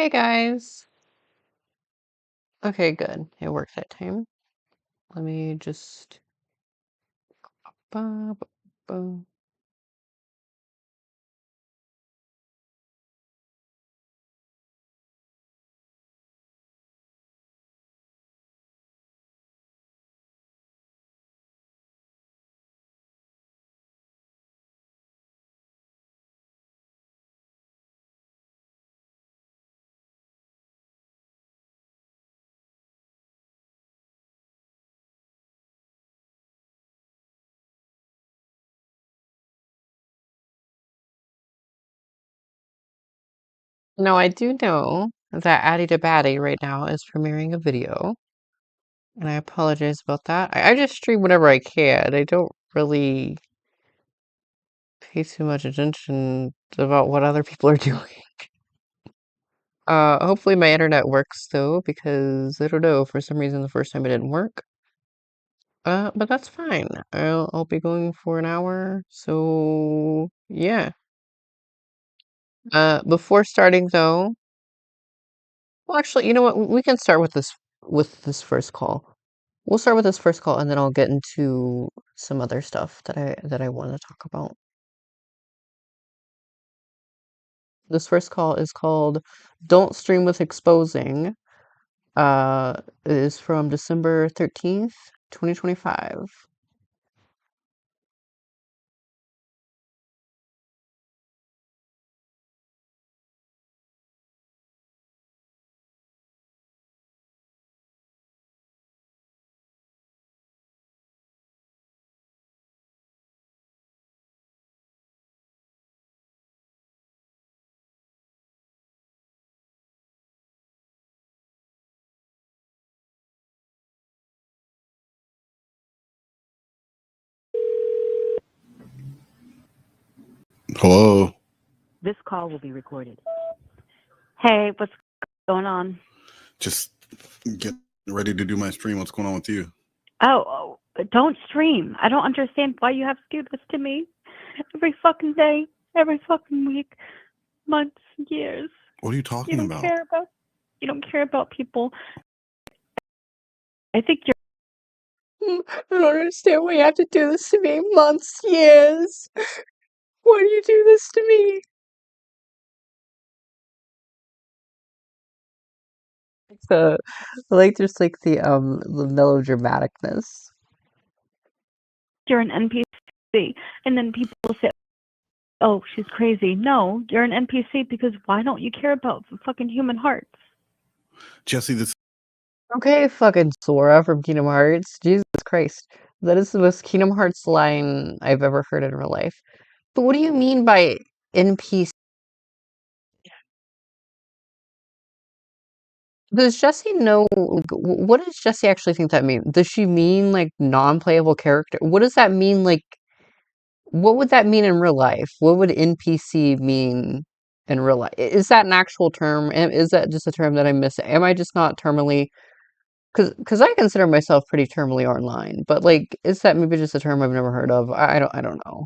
Hey guys. Okay, good. It worked that time. Let me just. Ba, ba, ba. No, I do know that Addy to Batty right now is premiering a video, and I apologize about that. I just stream whenever I can. I don't really pay too much attention about what other people are doing. Hopefully my internet works though, because I don't know, for some reason the first time it didn't work. But that's fine. I'll be going for an hour, so yeah. Before starting though, well, actually, you know what? We can start with this first call. We'll start with this first call, and then I'll get into some other stuff that I want to talk about. This first call is called "Don't Stream with Exposing." It is from December 13th, 2025. Hello. This call will be recorded. Hey, what's going on? Just get ready to do my stream. What's going on with you? Oh, don't stream. I don't understand why you have to do this to me every fucking day, every fucking week, months, years. What are you talking about? You don't care about people. I think you're. I don't understand why you have to do this to me. Months, years. Why do you do this to me? So, like, there's like the melodramaticness. You're an NPC, and then people say, "Oh, she's crazy." No, you're an NPC because why don't you care about fucking human hearts? Jessi, this. Okay, fucking Sora from Kingdom Hearts. Jesus Christ. That is the most Kingdom Hearts line I've ever heard in real life. But what do you mean by NPC? Does Jessi know, what does Jessi actually think that means? Does she mean like non-playable character? What does that mean? Like, what would that mean in real life? What would NPC mean in real life? Is that an actual term? Is that just a term that I'm missing? Am I just not terminally? Because I consider myself pretty terminally online, but like, is that maybe just a term I've never heard of? I don't know.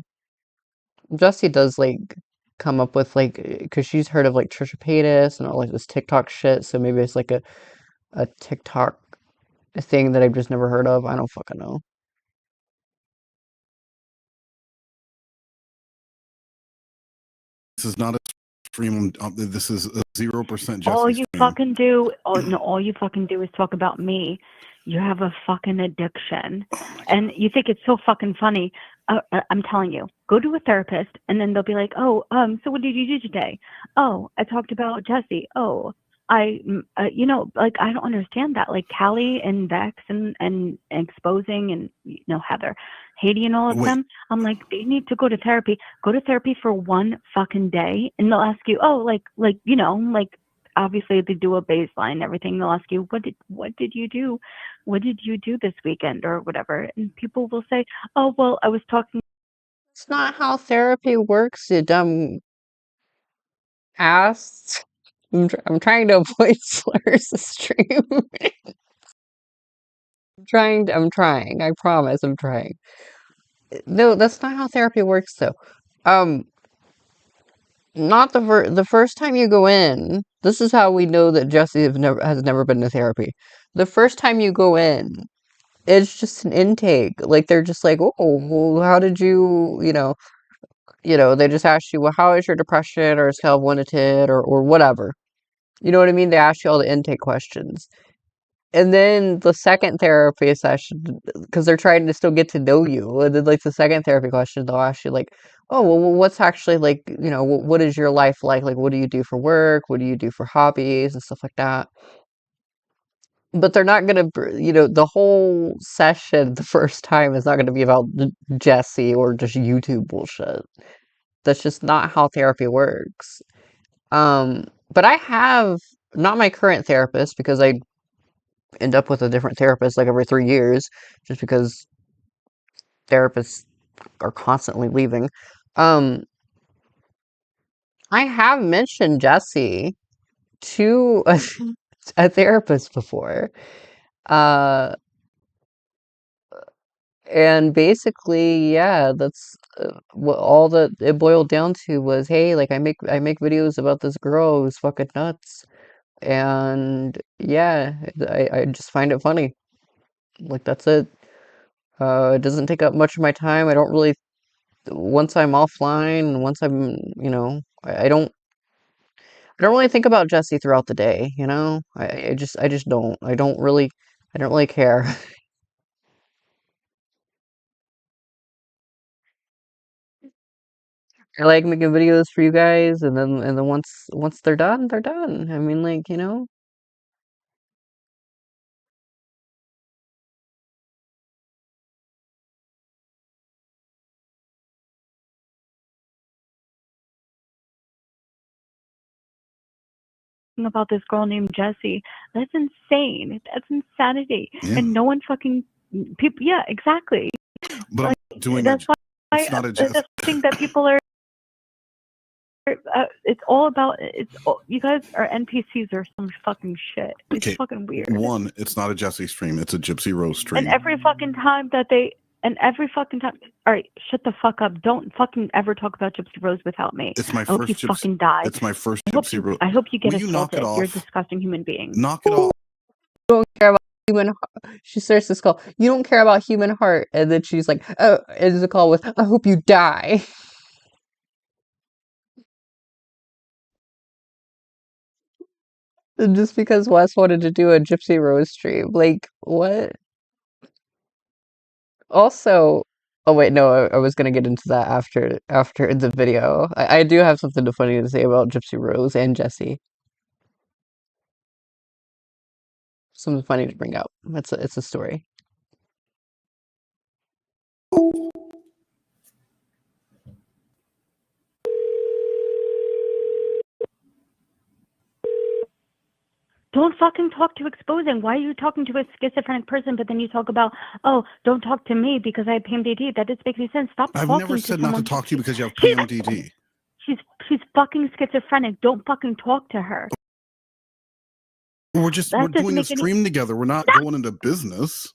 Jessi does like come up with like, because she's heard of like Trisha Paytas and all like this TikTok shit, so maybe it's like a TikTok thing that I've just never heard of. I don't fucking know. This is not a stream. This is a 0% Jessi All you stream. fucking do, all you fucking do is talk about me. You have a fucking addiction, and you think it's so fucking funny. I'm telling you, go to a therapist, and then they'll be like, "Oh, so what did you do today? Oh, I talked about Jessi. Oh, like I don't understand that. Like Callie and Vex and exposing and Heather, Haiti and all of Wait, them. I'm like, they need to go to therapy. Go to therapy for one fucking day, and they'll ask you, oh, like obviously they do a baseline and everything. They'll ask you, what did you do? What did you do this weekend or whatever? And people will say, oh, well, I was talking. It's not how therapy works, you dumb ass. I'm trying to avoid slurs this stream. I'm trying. I promise I'm trying. No, that's not how therapy works though. Um, Not the first time you go in. This is how we know that Jessi has never been to therapy. The first time you go in, it's just an intake. Like they're just like, oh, well, how did they just ask you, well, how is your depression or scale of 1 to 10 or whatever. You know what I mean? They ask you all the intake questions. And then the second therapy session, because they're trying to still get to know you. And then, like, the second therapy question, they'll ask you, like, oh, well, what's actually, like, what is your life like? Like, what do you do for work? What do you do for hobbies and stuff like that? But they're not going to, the whole session the first time is not going to be about Jessi or just YouTube bullshit. That's just not how therapy works. But I have, not my current therapist, because I end up with a different therapist like every 3 years, just because therapists are constantly leaving. Um, I have mentioned Jessi to a therapist before. Uh, and basically, yeah, that's what all that it boiled down to was, hey, like I make videos about this girl who's fucking nuts. And yeah, I just find it funny. Like that's it. It doesn't take up much of my time. I don't really, once I'm offline, once I'm, I don't really think about Jessi throughout the day, I just don't. I don't really care. I like making videos for you guys, and then once they're done, they're done. I mean, like. About this girl named Jessi. That's insane. That's insanity. Yeah. And no one fucking people. Yeah, exactly. But Like, I'm doing that's it. why It's not a the thing that people are. It's all about. You guys are NPCs or some fucking shit. It's Okay. fucking weird. One, it's not a Jessi stream. It's a Gypsy Rose stream. And every fucking time. All right, shut the fuck up. Don't fucking ever talk about Gypsy Rose without me. It's my I hope first you Gypsy. fucking die. It's my first Gypsy Rose. I hope you get Will you knock assaulted. it off? You're a disgusting human being. Knock it off. You don't care about human heart. She starts this call. You don't care about human heart, and then she's like, "Oh," ends the call with, "I hope you die." And just because Wes wanted to do a Gypsy Rose stream, like what? Also, oh wait, no, I was gonna get into that after the video. I do have something funny to say about Gypsy Rose and Jessi. Something funny to bring up. It's a story. Don't fucking talk to exposing. Why are you talking to a schizophrenic person, but then you talk about, oh, don't talk to me because I have PMDD? That doesn't make any sense. Stop I've talking never to said someone. not to talk to you because you have PMDD. She's fucking schizophrenic. Don't fucking talk to her. We're That doesn't doing a make any- stream together. We're not going into business.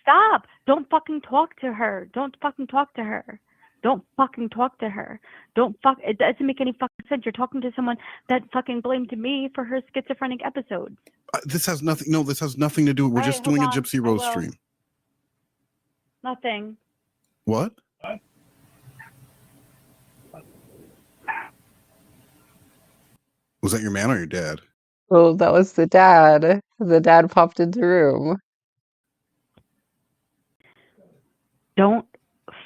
Stop. Don't fucking talk to her. Don't fucking talk to her. Don't fucking talk to her. It doesn't make any fucking sense. You're talking to someone that fucking blamed me for her schizophrenic episodes. This has nothing. No, this has nothing to do. We're All just right, doing a hold on. Gypsy I Rose will. stream. Nothing. What? Was that your man or your dad? Oh, that was the dad. The dad popped into the room. Don't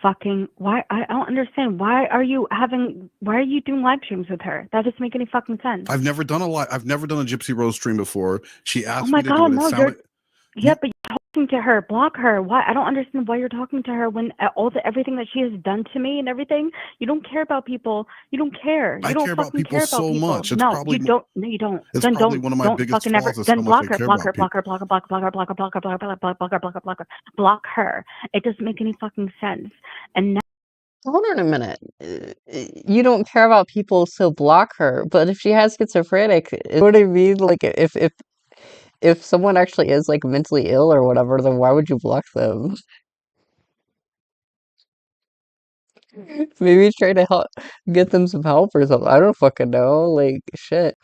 fucking why I don't understand. Why are you doing live streams with her? That doesn't make any fucking sense. I've never done a Gypsy Rose stream before. She asked Oh my me to God, do it. no, It sounded, yeah, but you're talking to her. Block her. Why? I don't understand why you're talking to her when everything that she has done to me and everything. You don't care about people. You don't care. You I don't care about fucking people care about so people. much. It's No, probably you don't. No, you don't. It's Then probably don't. one of my Don't biggest fucking ever. flaws is Then how much block I her. care Block about her. people. Block her. Block her. Block her. Block her. Block her. Block her. Block her. Block her. Block her. Block her. Block her. Block her. It doesn't make any fucking sense. And now. Hold on a minute. You don't care about people, so block her. But if she has schizophrenic, you know what I mean? Like if someone actually is like mentally ill or whatever, then why would you block them? Maybe try to help get them some help or something. I don't fucking know. Like shit.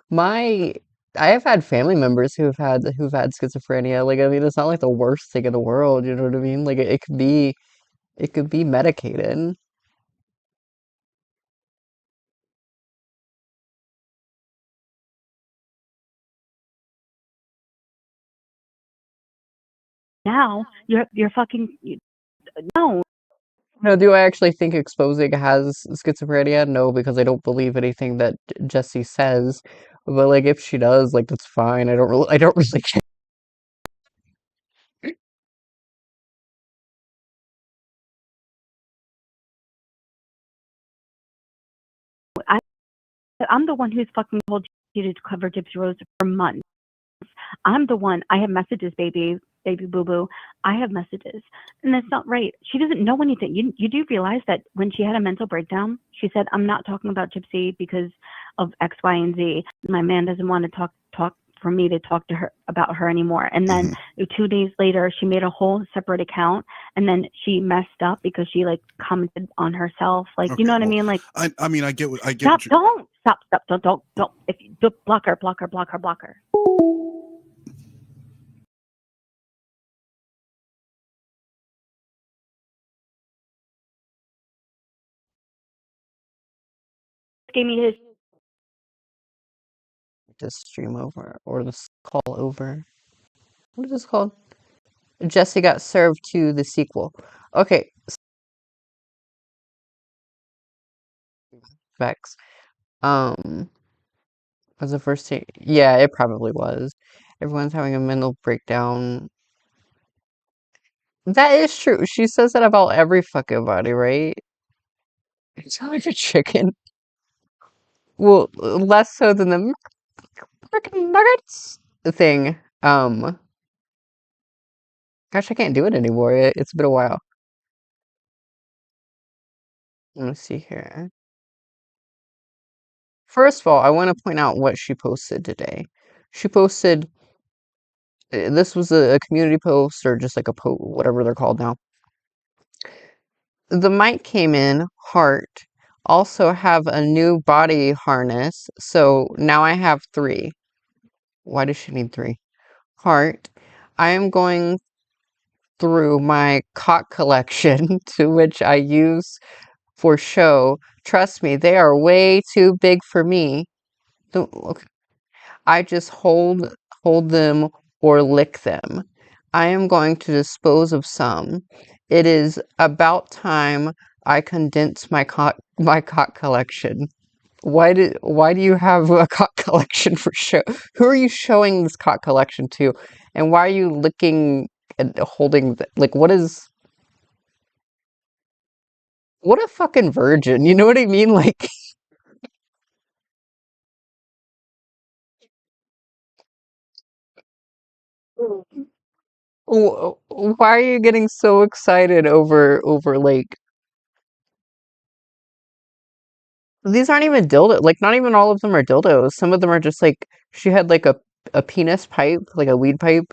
My I have had family members who've had schizophrenia. Like I mean, it's not like the worst thing in the world. You know what I mean? Like it could be medicated. Now you're fucking no. No, do I actually think exposing has schizophrenia? No, because I don't believe anything that Jessie says. But like, if she does, like, that's fine. I don't really care. I I'm the one who's fucking told you to cover Gypsy Rose for months. I'm the one. I have messages, baby boo boo. I have messages, and that's not right. She doesn't know anything. You do realize that when she had a mental breakdown, she said, "I'm not talking about Gypsy because of X, Y, and Z. My man doesn't want to talk for me to talk to her about her anymore." And then Mhm. 2 days later, she made a whole separate account, and then she messed up because she like commented on herself. Like, you Okay, know what I well, mean? Like, I mean, I get what stop! you. Don't stop! Stop! Don't! If you block her, block her, block her, block her. Gave me his Just stream over or this call over. What is this called? Jessie got served to the sequel. Okay, Vex. Um, was the first thing? Yeah, it probably was. Everyone's having a mental breakdown. That is true. She says that about every fucking body, right? You sound like a chicken. Well, less so than the freaking nuggets thing. Gosh, I can't do it anymore. It's been a while. Let me see here. First of all, I want to point out what she posted today. She posted, this was a community post or just like a post, whatever they're called now. The mic came in, heart. Also have a new body harness. So now I have three. Why does she need three? Heart. I am going through my cock collection to which I use for show. Trust me, they are way too big for me. Okay. I just hold them or lick them. I am going to dispose of some. It is about time I condense my cock collection. Why do you have a cock collection for show? Who are you showing this cock collection to? And why are you licking and holding like what a fucking virgin. You know what I mean? Like why are you getting so excited over like these aren't even dildo like not even all of them are dildos. Some of them are just like she had like a penis pipe, like a weed pipe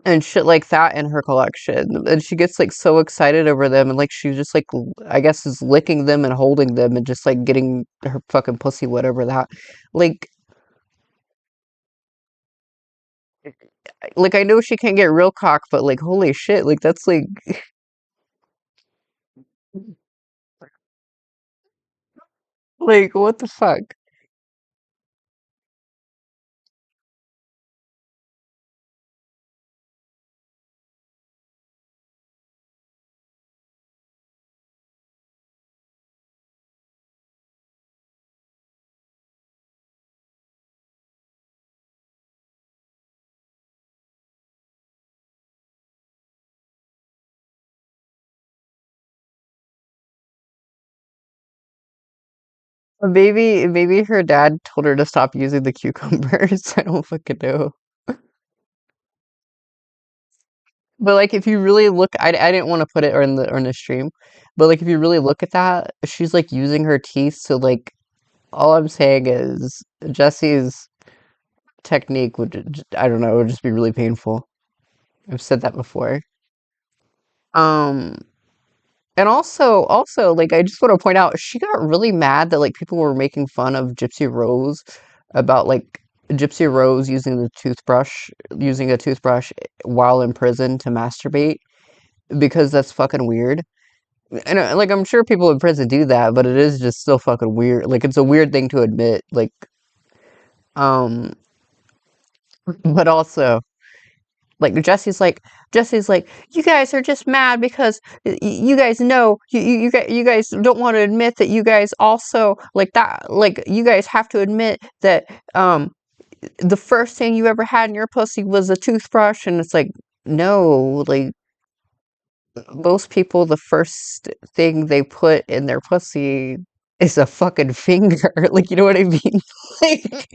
and shit like that in her collection. And she gets like so excited over them and like she just like I guess is licking them and holding them and just like getting her fucking pussy whatever that. Like I know she can't get real cock, but like holy shit, like that's like what the fuck? Maybe her dad told her to stop using the cucumbers. I don't fucking know. But like if you really look I didn't want to put it or in the stream. But like if you really look at that, she's like using her teeth, so like all I'm saying is Jesse's technique I don't know, it would just be really painful. I've said that before. Um And also, like, I just want to point out, she got really mad that like people were making fun of Gypsy Rose about like Gypsy Rose using a toothbrush while in prison to masturbate because that's fucking weird. And like I'm sure people in prison do that, but it is just still fucking weird. Like it's a weird thing to admit. Like, um, but also. Like Jesse's like you guys are just mad because you guys know you guys don't want to admit that you guys also like that like you guys have to admit that the first thing you ever had in your pussy was a toothbrush and it's like no like most people the first thing they put in their pussy is a fucking finger like you know what I mean like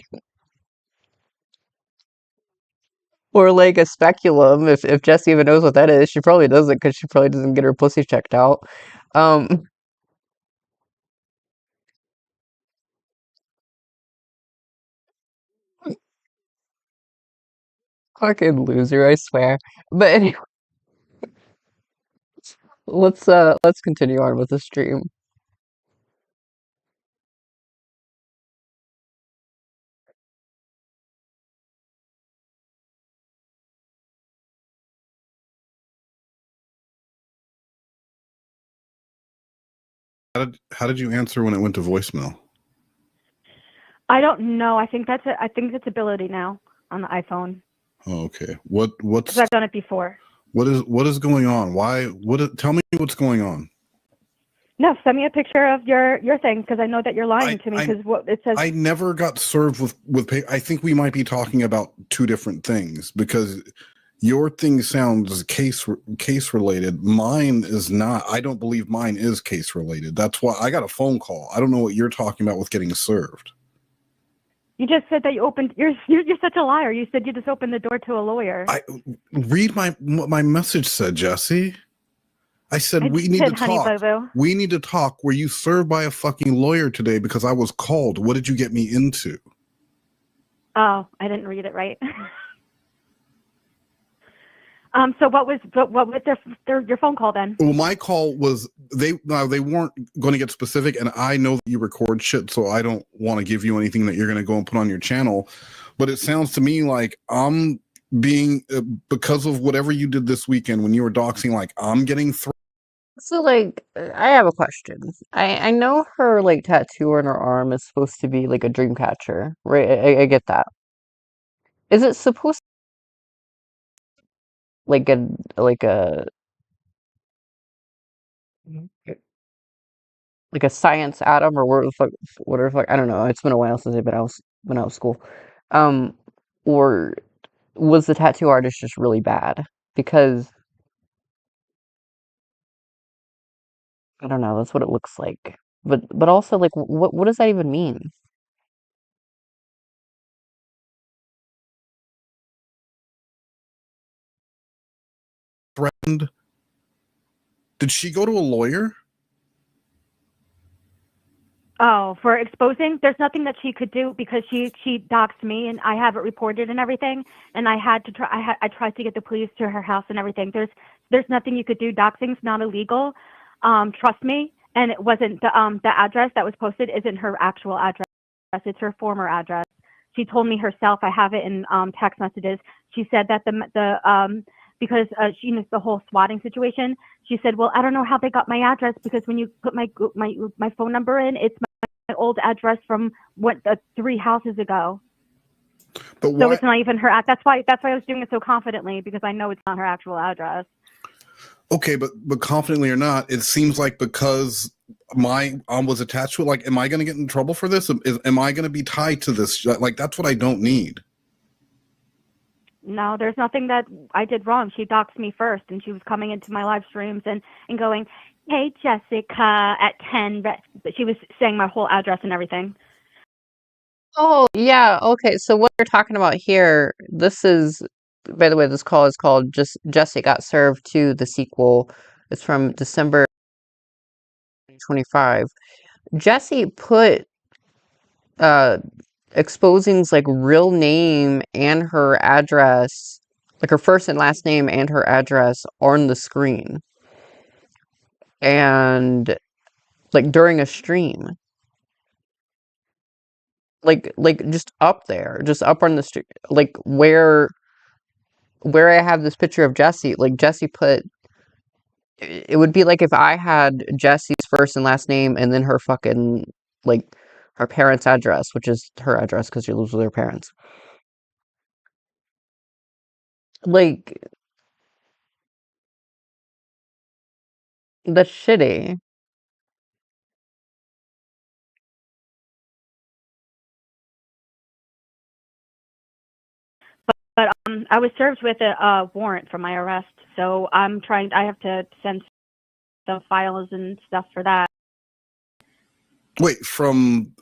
or like a speculum, if Jessie even knows what that is, she probably doesn't because she probably doesn't get her pussy checked out. Um, fucking loser, I swear. But anyway, let's continue on with the stream. How did you answer when it went to voicemail? I don't know. I think that's ability now on the iPhone. Oh, okay. Because What's I've done it before. what is going on? Tell me what's going on. No, send me a picture of your thing because I know that you're lying to me because what it says. I never got served with pay. I think we might be talking about two different things because your thing sounds case related. Mine is not. I don't believe mine is case related. That's why I got a phone call. I don't know what you're talking about with getting served. You just said that you opened. You're such a liar. You said you just opened the door to a lawyer. Read what my message said, Jessie. I said we need to talk. Boo-boo. We need to talk. Were you served by a fucking lawyer today because I was called? What did you get me into? Oh, I didn't read it right. So what was your phone call then? Well, my call was they weren't going to get specific, and I know that you record shit, so I don't want to give you anything that you're going to go and put on your channel. But it sounds to me like I'm being because of whatever you did this weekend when you were doxing, like I'm getting thrown. So like, I have a question. I know her like tattoo on her arm is supposed to be like a dream catcher, right? I get that. Is it supposed like a like a science atom or whatever the fuck I don't know. It's been a while since I've been out of school. Um, or was the tattoo artist just really bad? Because I don't know, that's what it looks like. But also like what does that even mean? Threatened. Did she go to a lawyer? Oh, for exposing? There's nothing that she could do because she doxed me and I have it reported and everything. And I had to try. I tried to get the police to her house and everything. There's nothing you could do. Doxing's not illegal. Trust me. And it wasn't the address that was posted isn't her actual address. It's her former address. She told me herself. I have it in text messages. She said that because she knows the whole swatting situation. She said, "Well, I don't know how they got my address because when you put my phone number in, it's my old address from 3 houses ago." But why? So it's not even her. That's why I was doing it so confidently because I know it's not her actual address. Okay, but confidently or not, it seems like because my was attached to it. Like, am I going to get in trouble for this? Am I going to be tied to this? Like, that's what I don't need. No, there's nothing that I did wrong. She doxed me first, and she was coming into my live streams and going, "Hey, Jessica," at 10. But she was saying my whole address and everything. Oh, yeah. Okay. So what we're talking about here, this is, by the way, this call is called just Jessie Got Served to the sequel. It's from December 2025. Jessie put Exposing's like real name and her address, like her first and last name and her address on the screen. and like during a stream, like just up there, just up on the street, like where I have this picture of Jessi, like Jessi put. It would be like if I had Jessi's first and last name and then her fucking like her parents' address, which is her address because she lives with her parents. Like that's shitty. But I was served with a warrant for my arrest, so I have to send some files and stuff for that. Wait, from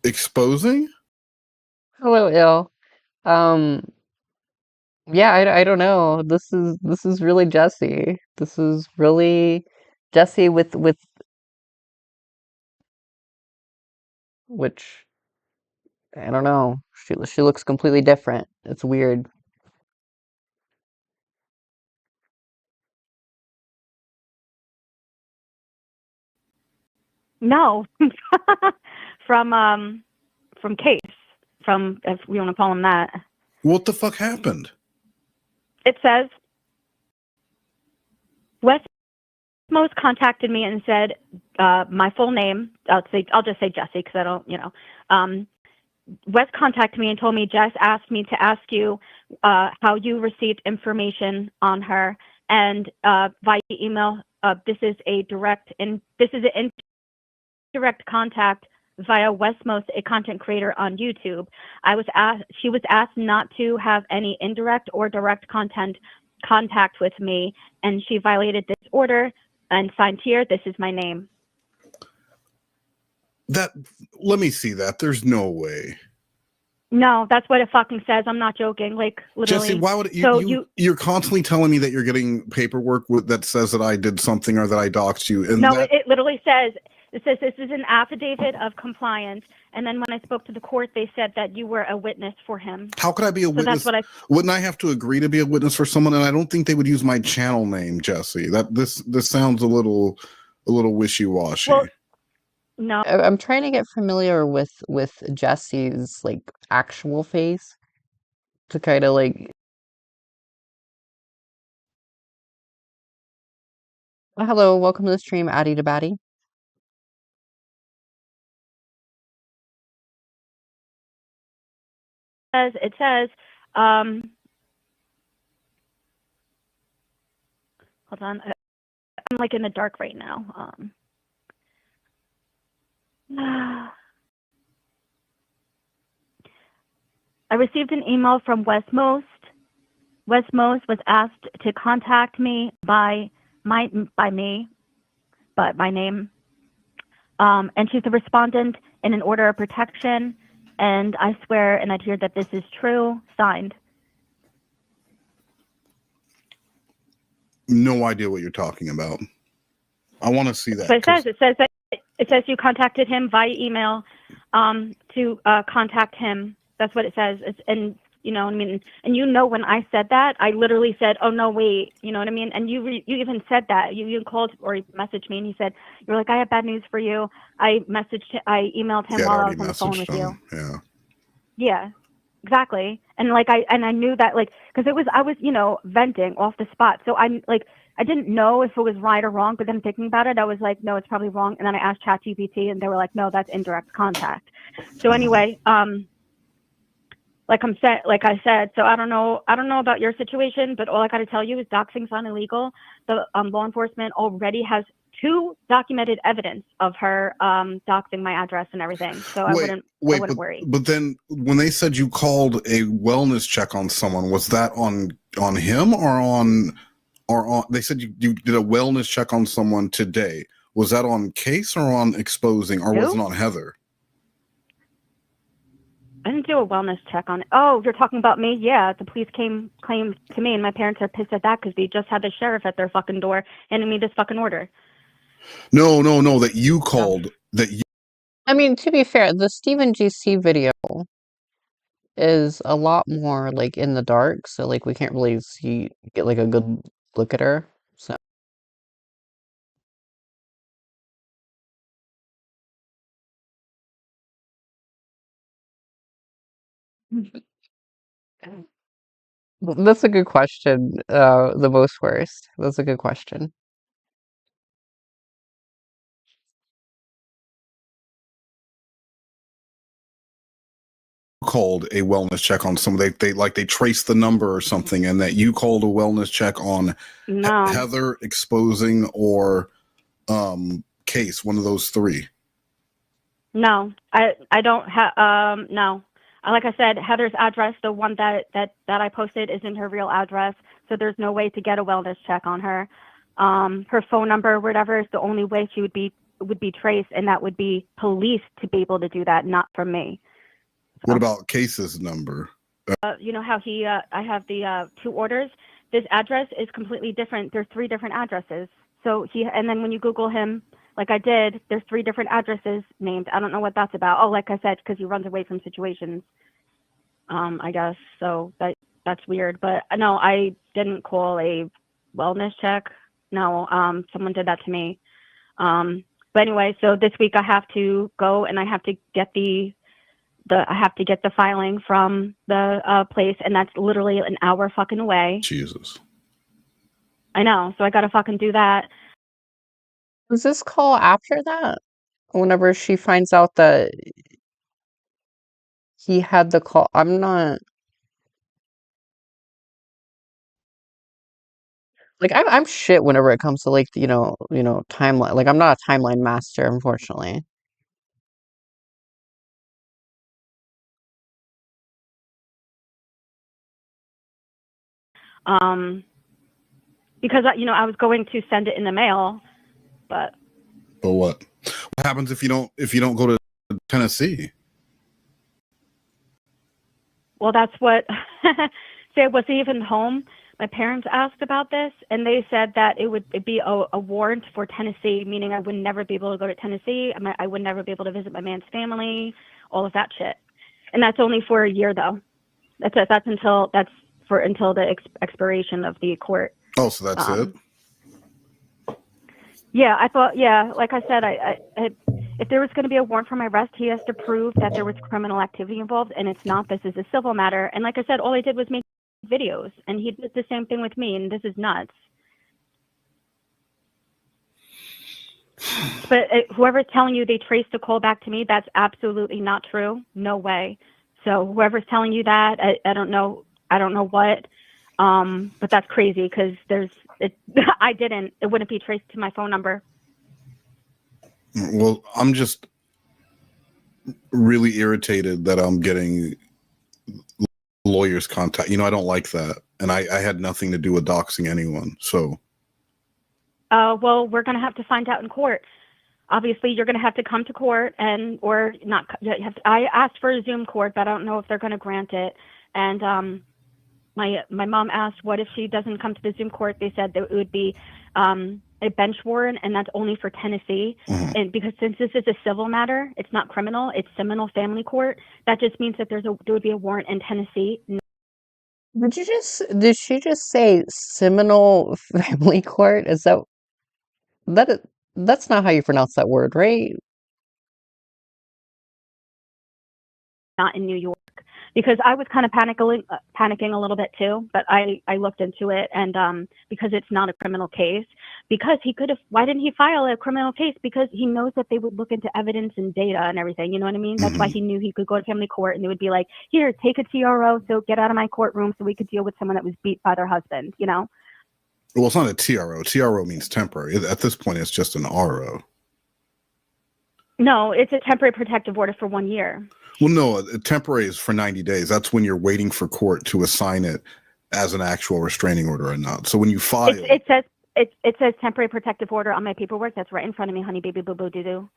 exposing? Hello, ill. Um, yeah, I don't know. This is really Jessi. This is really Jessi with which I don't know. She looks completely different. It's weird. No, from Case, from if we want to call him that. What the fuck happened? It says Westmost contacted me and said my full name. I'll just say Jessi because I don't, Wes contacted me and told me Jess asked me to ask you how you received information on her, and via email. This is an indirect contact via Westmost, a content creator on YouTube. She was asked not to have any indirect or direct contact with me, and she violated this order and signed here. This is my name. Let me see that. There's no way. No, that's what it fucking says. I'm not joking. Like literally. Jessi, why would you're constantly telling me that you're getting paperwork that says that I did something or that I doxed you? And no, it literally says. It says this is an affidavit of compliance, and then when I spoke to the court, they said that you were a witness for him. How could I be a witness? That's what wouldn't I have to agree to be a witness for someone? And I don't think they would use my channel name, Jessi. This sounds a little wishy-washy. Well, no, I'm trying to get familiar with Jessi's like actual face to kind of like. Hello, welcome to the stream, Addy to Batty. it says, hold on, I'm like in the dark right now. I received an email from Westmost. Westmost was asked to contact me by my name, and she's the respondent in an order of protection. And I swear and adhere that this is true. Signed. No idea what you're talking about. I want to see that. So it says you contacted him via email to contact him. That's what it says. And you know what I mean? And when I said that, I literally said, "Oh no, wait," you know what I mean? And you even said that. You called or messaged me, and he said, "You're like, I have bad news for you." I emailed him while I was on the phone with you. Yeah. Yeah, exactly. And like I knew that, like, because I was venting off the spot. So I'm like, I didn't know if it was right or wrong, but then thinking about it, I was like, no, it's probably wrong. And then I asked ChatGPT, and they were like, no, that's indirect contact. So anyway, like I said, so I don't know about your situation, but all I got to tell you is doxing's not illegal. The law enforcement already has 2 documented evidence of her doxing my address and everything. So I wouldn't worry. But then when they said you called a wellness check on someone, was that on him or on they said you did a wellness check on someone today. Was that on Case or on exposing, or was it on Heather? I didn't do a wellness check on it. Oh, you're talking about me? Yeah, the police claimed to me, and my parents are pissed at that because they just had the sheriff at their fucking door handing me this fucking order. No, that you called. I mean, to be fair, the Stephen GC video is a lot more like in the dark, so like we can't really get like a good look at her. So That's a good question. The most worst. That's a good question. Called a wellness check on someone. They traced the number or something, and that you called a wellness check on No, Heather exposing or Case, one of those three. no, I don't have. No, like I said, Heather's address, the one that I posted, isn't her real address, so there's no way to get a wellness check on her. Her phone number, whatever, is the only way she would be traced, and that would be police to be able to do that, not from me. What about Case's number? You know how I have the 2 orders. This address is completely different. There's 3 different addresses. So and then when you Google him, like I did, there's 3 different addresses named. I don't know what that's about. Oh, like I said, because he runs away from situations. I guess so. That's weird. But no, I didn't call a wellness check. No, someone did that to me. But anyway, so this week I have to go and I have to get the filing from the place, and that's literally an hour fucking away. Jesus. I know, so I gotta fucking do that. Was this call after that? Whenever she finds out that he had the call, I'm not like I'm shit whenever it comes to like timeline. Like I'm not a timeline master, unfortunately. Because I was going to send it in the mail, but what? What happens if you don't go to Tennessee? well, that's what. Say, was he even home? My parents asked about this, and they said that it'd be a warrant for Tennessee, meaning I would never be able to go to Tennessee. I would never be able to visit my man's family, all of that shit. And that's only for a year, though. That's until the expiration of the court. Oh, so that's it? Yeah, I thought. Yeah, like I said, I if there was going to be a warrant for my arrest, he has to prove that there was criminal activity involved, and it's not. This is a civil matter. And like I said, all I did was make videos, and he did the same thing with me, and this is nuts. But whoever's telling you they traced the call back to me, that's absolutely not true. No way. So whoever's telling you that, I don't know what, but that's crazy because it wouldn't be traced to my phone number. Well, I'm just really irritated that I'm getting lawyers contact. I don't like that. And I had nothing to do with doxing anyone. So. Well, we're going to have to find out in court. Obviously, you're going to have to come to court or not. I asked for a Zoom court, but I don't know if they're going to grant it. And my mom asked, what if she doesn't come to the Zoom court? They said that it would be a bench warrant, and that's only for Tennessee. Mm-hmm. And because since this is a civil matter, it's not criminal, it's Seminole Family Court. That just means that there would be a warrant in Tennessee. Did she just say Seminole Family Court? That's not how you pronounce that word, right? Not in New York. Because I was kind of panicking a little bit too, but I looked into it, and because it's not a criminal case, because why didn't he file a criminal case? Because he knows that they would look into evidence and data and everything, you know what I mean? That's why he knew he could go to family court, and they would be like, here, take a TRO, so get out of my courtroom so we could deal with someone that was beat by their husband, Well, it's not a TRO. TRO means temporary. At this point, it's just an RO. No, it's a temporary protective order for 1 year. Well, no, temporary is for 90 days. That's when you're waiting for court to assign it as an actual restraining order or not. So when you file, it says temporary protective order on my paperwork. That's right in front of me, honey, baby, boo, boo, doo, doo.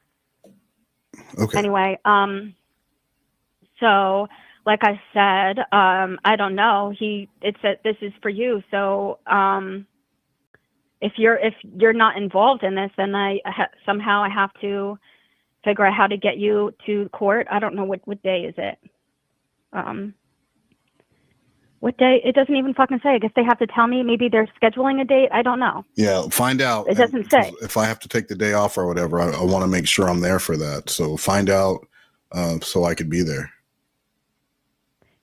Okay. Anyway, so like I said, I don't know. It said this is for you. So if you're not involved in this, then somehow I have to figure out how to get you to court. I don't know what day is it. What day? It doesn't even fucking say. I guess they have to tell me. Maybe they're scheduling a date. I don't know. Yeah, find out. It doesn't say. If I have to take the day off or whatever, I want to make sure I'm there for that. So find out so I could be there.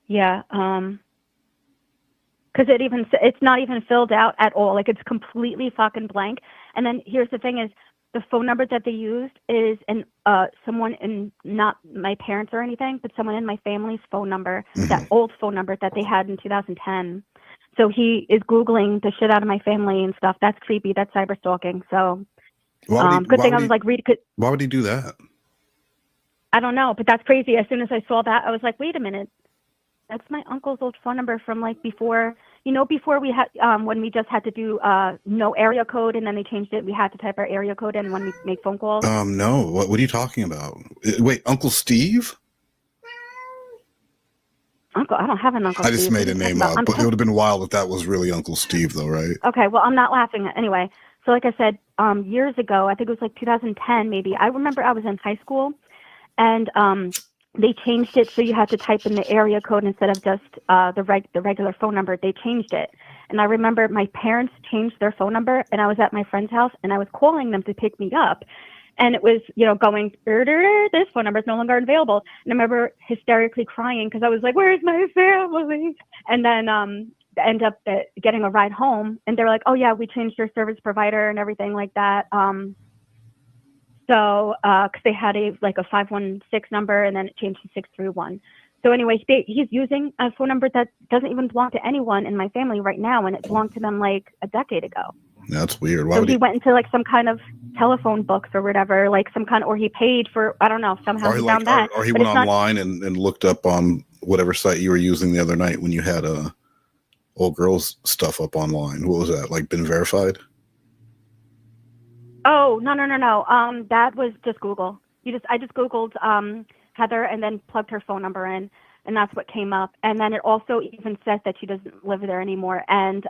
Yeah. Because it's not even filled out at all. Like, it's completely fucking blank. And then here's the thing: is the phone number that they used is someone in, not my parents or anything, but someone in my family's phone number, that old phone number that they had in 2010. So he is Googling the shit out of my family and stuff. That's creepy. That's cyber stalking. So good thing I was like, why would he do that? I don't know, but that's crazy. As soon as I saw that, I was like, wait a minute. That's my uncle's old phone number from like before, before we had, when we just had to do no area code, and then they changed it. We had to type our area code in when we make phone calls. No. What are you talking about? Wait, Uncle Steve? Uncle, I don't have an Uncle I Steve. just made a name up, but it would have been wild if that was really Uncle Steve, though, right? Okay, well, I'm not laughing. Anyway, so like I said, years ago, I think it was like 2010 maybe, I remember I was in high school, and they changed it so you had to type in the area code instead of just the regular phone number. They changed it. And I remember my parents changed their phone number, and I was at my friend's house, and I was calling them to pick me up. And it was, going, this phone number is no longer available. And I remember hysterically crying because I was like, where's my family? And then end up getting a ride home. And they were like, oh, yeah, we changed your service provider and everything like that. So, because they had a 516 number, and then it changed to 631. So anyway, he's using a phone number that doesn't even belong to anyone in my family right now, and it belonged to them like a decade ago. That's weird. So he went into like some kind of telephone books or whatever, like some kind, or he paid for, I don't know, somehow he found that. Or he went online and looked up on whatever site you were using the other night when you had old girls stuff up online. What was that? Like, been verified? Oh, no. That was just Google. I just Googled Heather and then plugged her phone number in, and that's what came up. And then it also even says that she doesn't live there anymore. And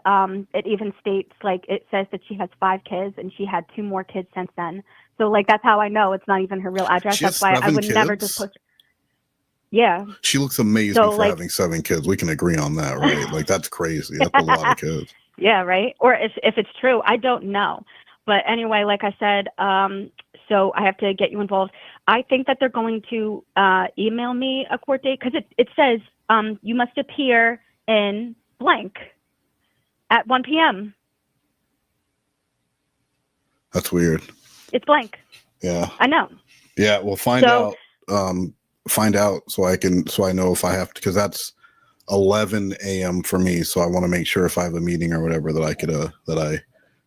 it even states, like, it says that she has 5 kids, and she had 2 more kids since then. So, like, that's how I know it's not even her real address. That's why I would never just post. Yeah. She looks amazing for having 7 kids. We can agree on that, right? Like, that's crazy. That's a lot of kids. Yeah, right? Or if it's true, I don't know. But anyway, like I said, so I have to get you involved. I think that they're going to email me a court date, because it says you must appear in blank at 1 p.m. That's weird. It's blank. Yeah. I know. Yeah, well, find out so I know if I have to, because that's 11 a.m. for me. So I want to make sure if I have a meeting or whatever that I could that I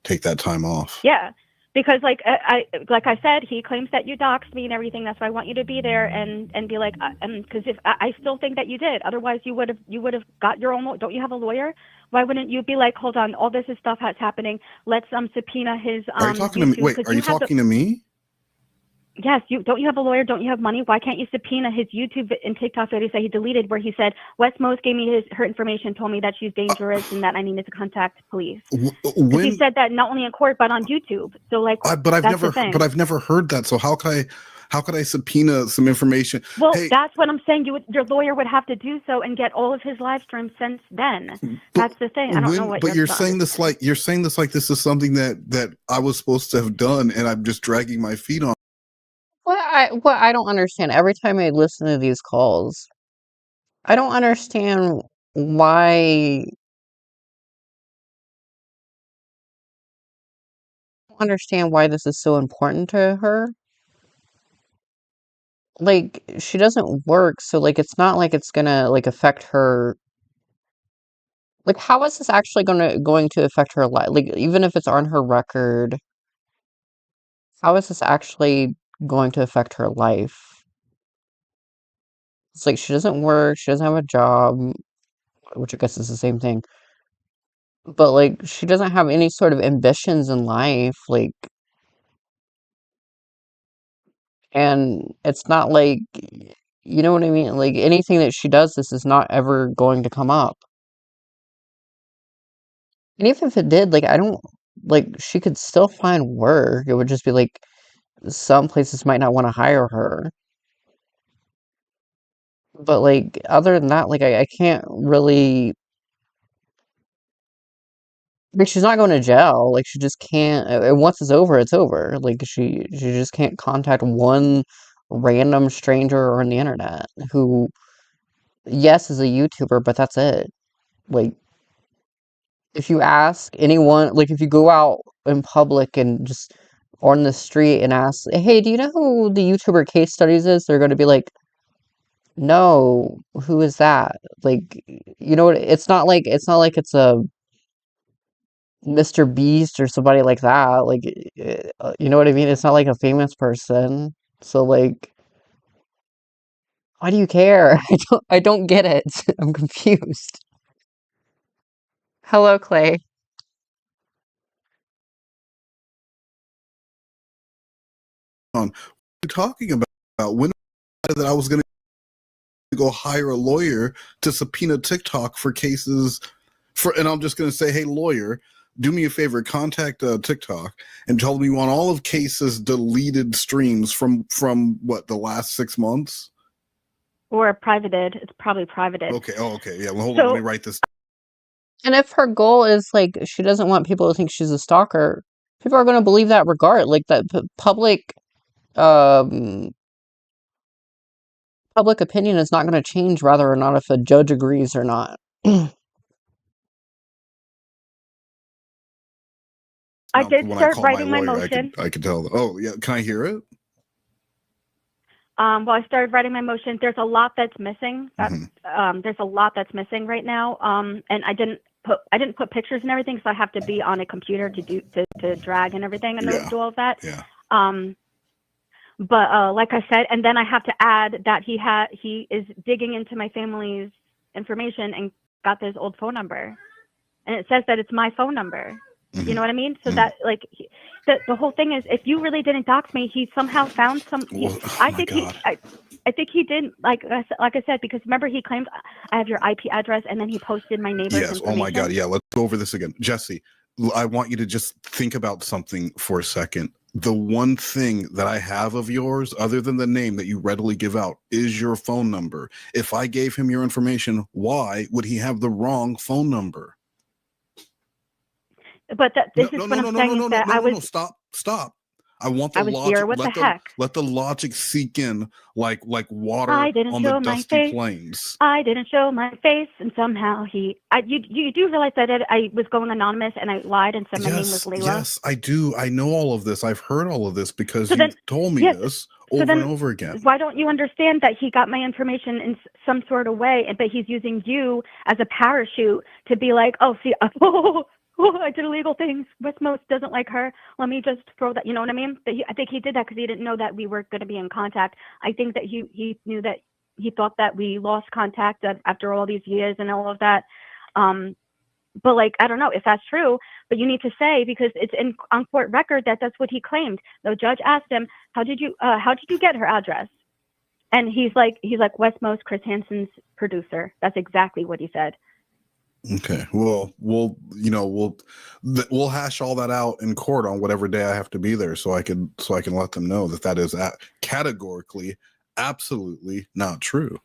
take that time off. Yeah, because like I said, he claims that you doxed me and everything. That's why I want you to be there and be like, because if I still think that you did, otherwise you would have got your own. Don't you have a lawyer? Why wouldn't you be like, hold on, all this is stuff that's happening. Let's subpoena his. Are you talking to me? Wait, are you talking to me? Yes, don't you have a lawyer? Don't you have money? Why can't you subpoena his YouTube and TikTok videos that he deleted, where he said Wes Mose gave me her information, told me that she's dangerous and that I needed to contact police. He said that not only in court but on YouTube. So like, but I've never heard that. So how could I subpoena some information? Well, that's what I'm saying. Your lawyer would have to do so and get all of his live streams since then. That's the thing. I don't know what. But you're saying this like this is something that I was supposed to have done, and I'm just dragging my feet on. What I don't understand, every time I listen to these calls, I don't understand why. I don't understand why this is so important to her. Like, she doesn't work, so like it's not like it's gonna like affect her. Like, how is this actually going to affect her life? Like, even if it's on her record, how is this actually going to affect her life? It's like she doesn't work, she doesn't have a job, which I guess is the same thing. But like she doesn't have any sort of ambitions in life, like, and it's not like, you know what I mean? Like anything that she does, this is not ever going to come up. And even if it did, like I don't like she could still find work. It would just be like some places might not want to hire her. But like other than that, like I can't really, like she's not going to jail. Like she just can't. And once it's over, it's over. Like she just can't contact one random stranger on the internet who yes, as a YouTuber, but that's it. Like, if you ask anyone, like, if you go out in public and just on the street and ask, hey, do you know who the YouTuber Case Studies is? They're going to be like, no, who is that? Like, you know what? It's not like it's a Mr. Beast or somebody like that. Like, you know what I mean? It's not like a famous person. So, like, why do you care? I don't get it. I'm confused. Hello, Clay. On. What are you talking about? When that I was going to go hire a lawyer to subpoena TikTok for cases and I'm just going to say, hey, lawyer, do me a favor, contact TikTok and tell me on all of cases deleted streams from what, the last 6 months? Or privated. It's probably privated. Okay. Oh, okay. Yeah. Well, hold on. Let me write this. And if her goal is like she doesn't want people to think she's a stalker, people are going to believe that regard. Like that um public opinion is not going to change whether or not if a judge agrees or not. I did When I start call my writing my lawyer, motion. I could tell. Oh, yeah. Can I hear it? Well, I started writing my motion. There's a lot that's missing. There's a lot that's missing right now. And I didn't put pictures and everything, so I have to be on a computer to drag and everything and do all of that. Yeah. But like I said, and then I have to add that he is digging into my family's information and got this old phone number, and it says that it's my phone number. You know what I mean? So that like the whole thing is, if you really didn't dox me, he somehow found some. I think he did. Like I said, because remember he claimed I have your IP address, and then he posted my neighbor's information. Oh my God. Yeah. Let's go over this again, Jessi. I want you to just think about something for a second. The one thing that I have of yours, other than the name that you readily give out, is your phone number. If I gave him your information, why would he have the wrong phone number? But this is what I'm saying is that I was. Stop. I want the logic. Here. What the heck? Let the logic seep in like water on the dusty plains. I didn't show my face, and somehow you do realize that I was going anonymous and I lied and said my name was Layla? Yes, I do. I know all of this. I've heard all of this because you told me this over and over again. Why don't you understand that he got my information in some sort of way, but he's using you as a parachute to be like, oh, see, I did illegal things. Westmost doesn't like her. Let me just throw that. You know what I mean? I think he did that because he didn't know that we were going to be in contact. I think that he knew that he thought that we lost contact after all these years and all of that. But like, I don't know if that's true, but you need to say, because it's on court record that's what he claimed. The judge asked him, how did you get her address? And he's like Westmost, Chris Hansen's producer. That's exactly what he said. Okay. Well, we'll hash all that out in court on whatever day I have to be there, so I can let them know that is categorically, absolutely not true.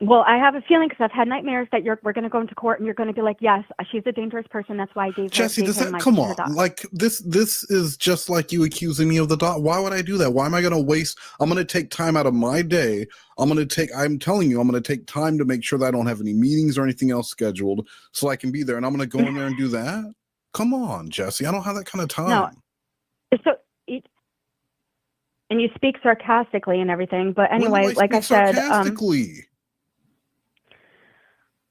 Well, I have a feeling, because I've had nightmares that we're going to go into court and you're going to be like, yes, she's a dangerous person. That's why I gave her. Jessi, does that come on? Like this is just like you accusing me of the dog. Why would I do that? Why am I going to waste? I'm going to take time out of my day. I'm telling you, I'm going to take time to make sure that I don't have any meetings or anything else scheduled so I can be there. And I'm going to go in there and do that. Come on, Jessi. I don't have that kind of time. No. And you speak sarcastically and everything. But anyway, like I said, sarcastically.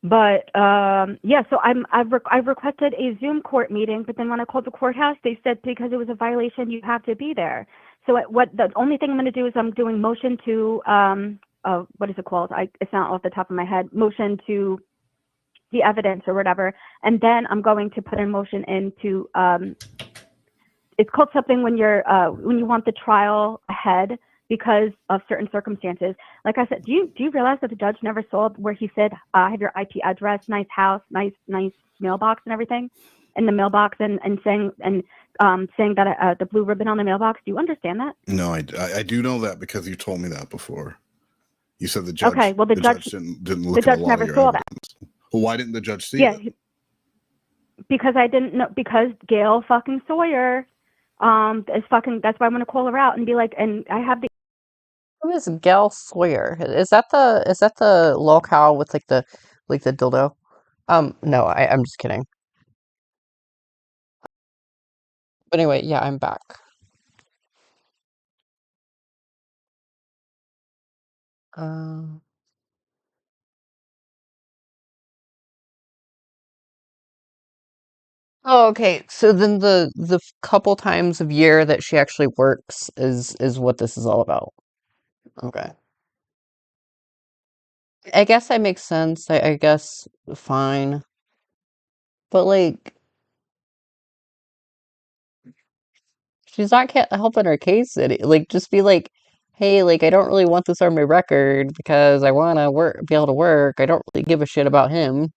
But so I've requested a Zoom court meeting, but then when I called the courthouse, they said because it was a violation, you have to be there. So the only thing I'm going to do is I'm doing motion to what is it called? It's not off the top of my head. Motion to the evidence or whatever, and then I'm going to put a motion into it's called something when you want the trial ahead because of certain circumstances. Like I said, do you realize that the judge never saw where he said, I have your IP address, nice house, nice mailbox and everything in the mailbox and saying that the blue ribbon on the mailbox. Do you understand that? No, I do know that because you told me that before. You said the judge. Okay, well the judge didn't look at a lot never of your saw evidence. That. Well, why didn't the judge see it? Because I didn't know. Because Gail fucking Sawyer, that's why I'm gonna call her out and be like, and I have the Who is Gal Sawyer? Is that the locale with like the dildo? No, I'm just kidding. But anyway, yeah, I'm back. Um, oh, okay. So then the couple times of year that she actually works is what this is all about. Okay. I guess that makes sense. I guess fine. But like she's not helping her case like just be like, "Hey, like I don't really want this on my record because I want to be able to work. I don't really give a shit about him."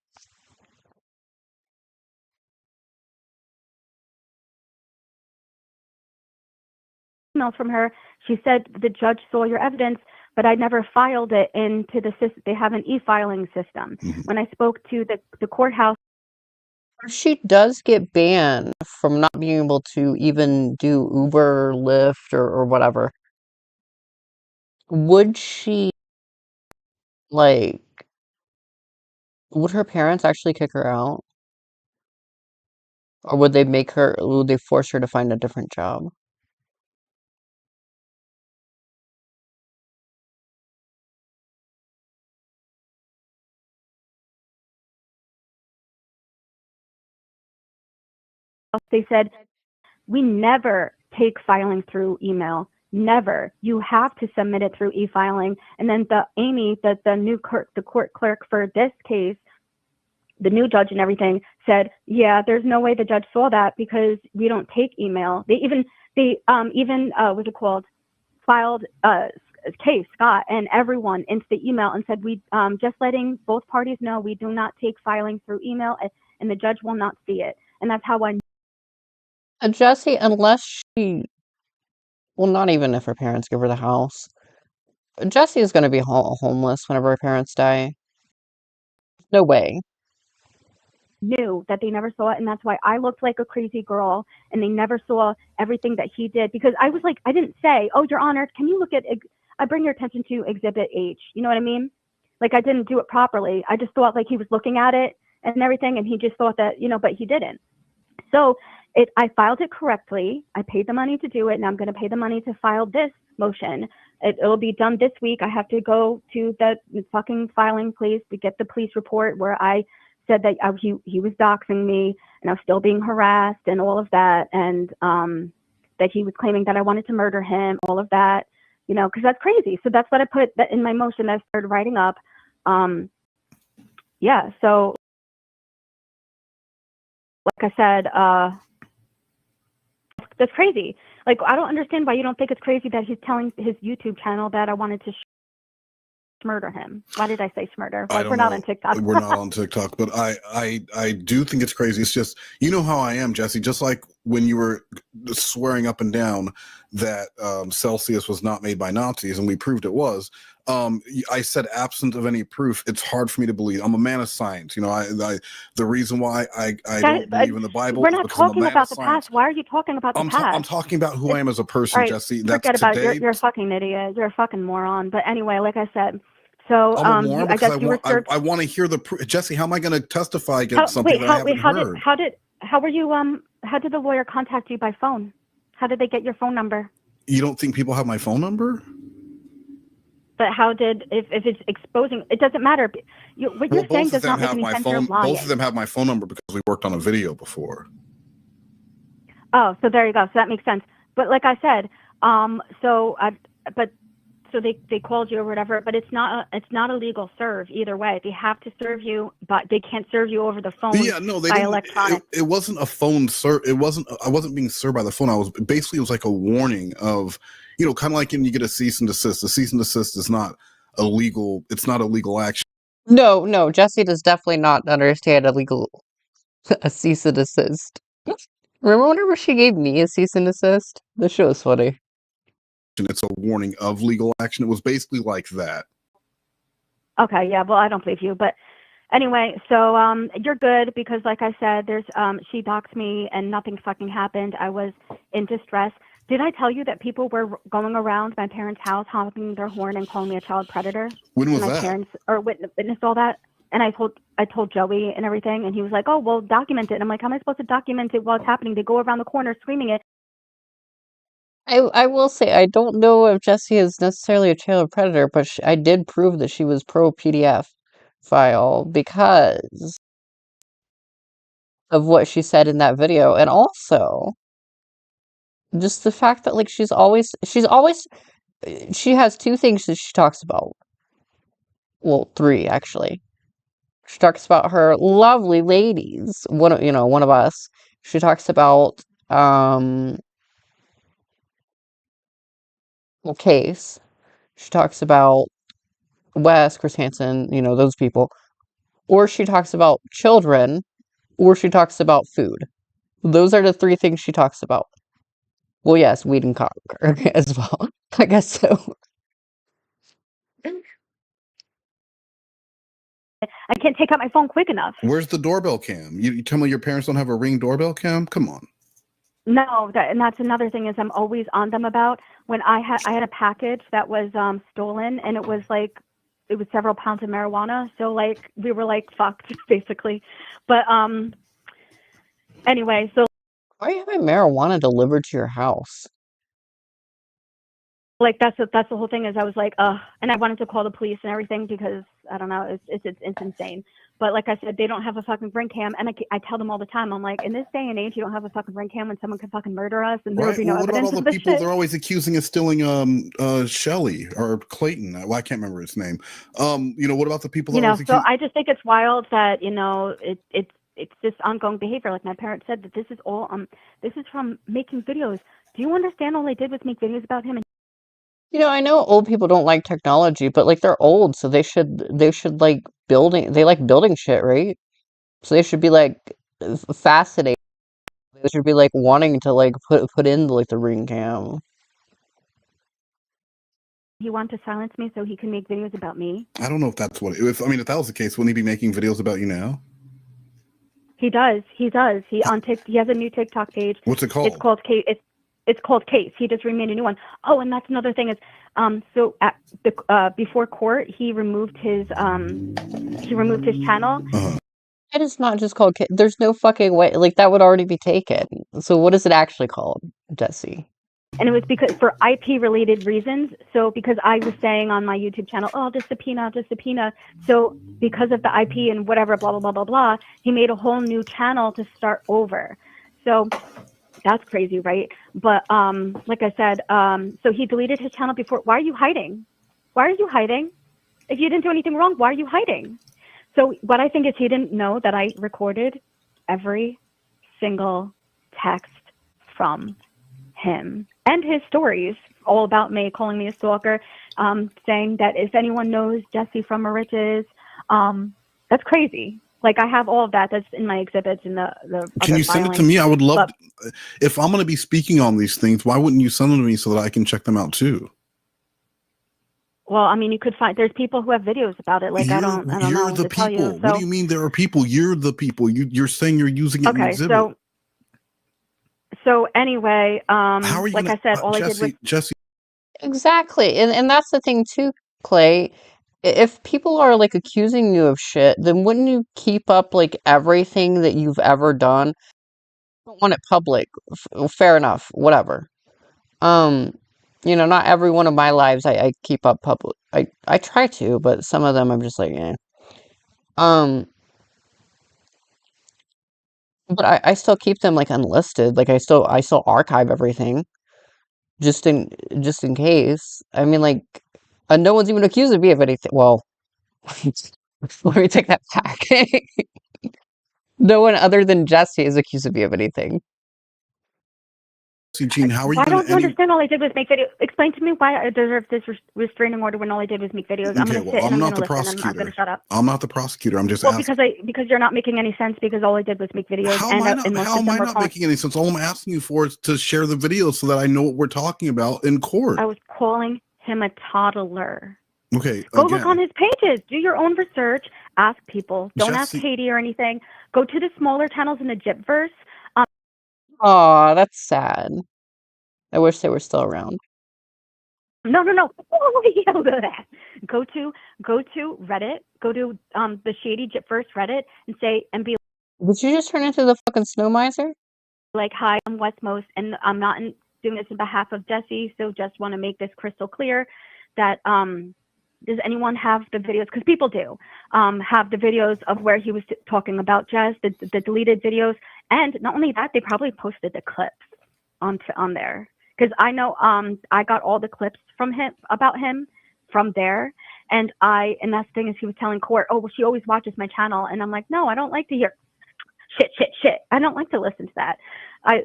Emails from her. She said the judge saw your evidence, but I never filed it into the system. They have an e-filing system. When I spoke to the courthouse, She does get banned from not being able to even do Uber, or Lyft, or whatever. Would she like? Would her parents actually kick her out, or would they make her? Would they force her to find a different job? they said we never take filing through email. Never. You have to submit it through e-filing. And then Amy, the court clerk for this case, the new judge and everything said, yeah, there's no way the judge saw that because we don't take email. They even what's it called, filed case Scott and everyone into the email and said, we just letting both parties know we do not take filing through email, and the judge will not see it. And that's how I Jessie, unless she, well, not even if her parents give her the house. Jessie is going to be homeless whenever her parents die. No way. knew that they never saw it, and that's why I looked like a crazy girl, and they never saw everything that he did, because I was like, I didn't say, oh, Your Honor, can you look at, I bring your attention to Exhibit H, you know what I mean? Like, I didn't do it properly. I just thought like he was looking at it and everything, and he just thought that, but he didn't. So I filed it correctly. I paid the money to do it, and I'm going to pay the money to file this motion. It'll be done this week. I have to go to the fucking filing place to get the police report where I said that he was doxing me and I was still being harassed and all of that, and that he was claiming that I wanted to murder him, all of that, because that's crazy. So that's what I put in my motion that I started writing up. Yeah, so like I said, that's crazy. Like, I don't understand why you don't think it's crazy that he's telling his YouTube channel that I wanted to murder him. Why did I say murder? Like, we're not on TikTok. We're not on TikTok, but I do think it's crazy. It's just, how I am, Jessie. Just like when you were swearing up and down that Celsius was not made by Nazis, and we proved it was. I said, absent of any proof, it's hard for me to believe. I'm a man of science. The reason why I don't believe in the Bible. We're not talking about the past. Why are you talking about the past? I'm talking about who I am as a person, right, Jessie. Forget about it. You're a fucking idiot. You're a fucking moron. But anyway, like I said. So I'm a moron I guess I want to hear the proof. Jessie, how am I going to testify against something that I haven't heard? How did the lawyer contact you by phone? How did they get your phone number? You don't think people have my phone number? But how did, if it's exposing, it doesn't matter. What you're saying does not make any sense. You're lying. Both of them have my phone number because we worked on a video before. Oh, so there you go. So that makes sense. But like I said, so they called you or whatever, but it's not a legal serve either way. They have to serve you, but they can't serve you over the phone. Yeah, no, they by didn't. Electronic. It wasn't a phone serve. I wasn't being served by the phone. It was like a warning of, kind of like when you get a cease and desist. A cease and desist is not illegal. It's not a legal action. No, Jessie does definitely not understand a cease and desist. Remember whenever she gave me a cease and desist? The show is funny. It's a warning of legal action. It was basically like that. Okay, yeah, well, I don't believe you, but anyway, so you're good because, like I said, there's she doxed me and nothing fucking happened. I was in distress. Did I tell you that people were going around my parents' house honking their horn and calling me a child predator? When was my that? parents or witnessed all that, and I told Joey and everything, and he was like, "Oh, well, document it." And I'm like, "How am I supposed to document it while it's happening? They go around the corner screaming it." I will say I don't know if Jessi is necessarily a child predator, but I did prove that she was pro PDF file because of what she said in that video, and also just the fact that like she has two things that she talks about. Well, three actually. She talks about her lovely ladies, one of us. She talks about Case. She talks about Wes, Chris Hansen, those people. Or she talks about children, or she talks about food. Those are the three things she talks about. Well, yes, weed and cock as well. I guess so. I can't take out my phone quick enough. Where's the doorbell cam? You tell me your parents don't have a Ring doorbell cam? Come on. No, and that's another thing is I'm always on them about when I had a package that was stolen, and it was several pounds of marijuana. So like we were like fucked basically. But anyway, so Why are you having marijuana delivered to your house? like that's the whole thing is I was like, and I wanted to call the police and everything because I don't know, it's insane. But like I said, they don't have a fucking ring cam, and I tell them all the time, I'm like, in this day and age, you don't have a fucking ring cam when someone can fucking murder us and there'll be no What about evidence all of the this people shit. they're always accusing of stealing Shelly or Clayton? Well, I can't remember his name. What about the people that So I just think it's wild that it's this ongoing behavior. Like my parents said that this is all this is from making videos. Do you understand? All I did was make videos about him. I know old people don't like technology, but like they're old, so they should like building shit, right? So they should be like fascinated. They should be like wanting to like put in like the ring cam. He wanted to silence me so he can make videos about me. I don't know if that's what if that was the case, wouldn't he be making videos about you now? He does. He has a new TikTok page. What's it called? It's called Case. It's called Case. He just remade a new one. Oh, and that's another thing is so at the before court he removed his channel. It is not just called there's no fucking way like that would already be taken. So what is it actually called, Jessi? And it was because for IP related reasons. So because I was saying on my YouTube channel, oh, just subpoena. So because of the IP and whatever, blah, blah, blah, blah, blah, he made a whole new channel to start over. So that's crazy, right? But like I said, so he deleted his channel before. Why are you hiding? Why are you hiding? If you didn't do anything wrong, why are you hiding? So what I think is he didn't know that I recorded every single text from him and his stories all about me, calling me a stalker, saying that if anyone knows Jessi from Riches, that's crazy. Like I have all of that. That's in my exhibits in the Can you send it to me? I would love if I'm going to be speaking on these things, why wouldn't you send them to me so that I can check them out too? Well, I mean, you could find there's people who have videos about it. Like I don't know what to tell you. So, what do you mean there are people? You're the people. You're saying you're using it in the exhibit. So anyway, how are you like gonna, I said, all I did was Jessi. Exactly. And that's the thing too, Clay. If people are like accusing you of shit, then wouldn't you keep up like everything that you've ever done? I don't want it public. Fair enough. Whatever. Not every one of my lives I keep up public. I try to, but some of them I'm just like, eh. But I still keep them like unlisted. Like I still archive everything just in case. I mean, like, no one's even accused me of anything. Well, let me take that back. No one other than Jessi is accused of me of anything. Gene, how are you? Why don't you understand? All I did was make videos. Explain to me why I deserve this restraining order when all I did was make videos. Okay, I'm going to sit and I'm going to listen. I'm not going to shut up. I'm not the prosecutor. I'm just asking. Because you're not making any sense. Because all I did was make videos. How am I not making any sense? All I'm asking you for is to share the videos so that I know what we're talking about in court. I was calling him a toddler. Okay. Go look on his pages. Do your own research. Ask people. Don't ask Katie or anything. Go to the smaller channels in the Gypverse. Aw, that's sad. I wish they were still around. No. Go to Reddit. Go to the Shady Jitverse Reddit and say and be Did you just turn into the fucking snow miser? like, "Hi, I'm Westmost, and I'm not doing this on behalf of Jessi. So just want to make this crystal clear that does anyone have the videos? Because people do have the videos of where he was talking about Jess, the deleted videos, and not only that, they probably posted the clips on there. Because I know I got all the clips from him about him from there, and that's the thing is he was telling court, oh well, she always watches my channel, and I'm like, no, I don't like to hear shit. I don't like to listen to that.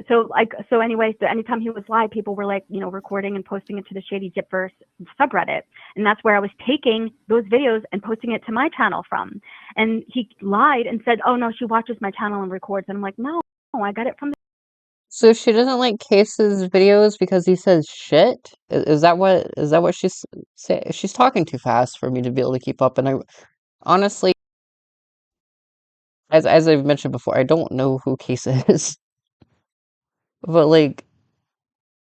So anyway, so anytime he was live, people were like, recording and posting it to the Shady Jitverse subreddit, and that's where I was taking those videos and posting it to my channel from. And he lied and said, oh no, she watches my channel and records, and I'm like, no, I got it from So she doesn't like Case's videos because he says shit? Is that what she's saying? She's talking too fast for me to be able to keep up, and I honestly, as I've mentioned before, I don't know who Case is. But like,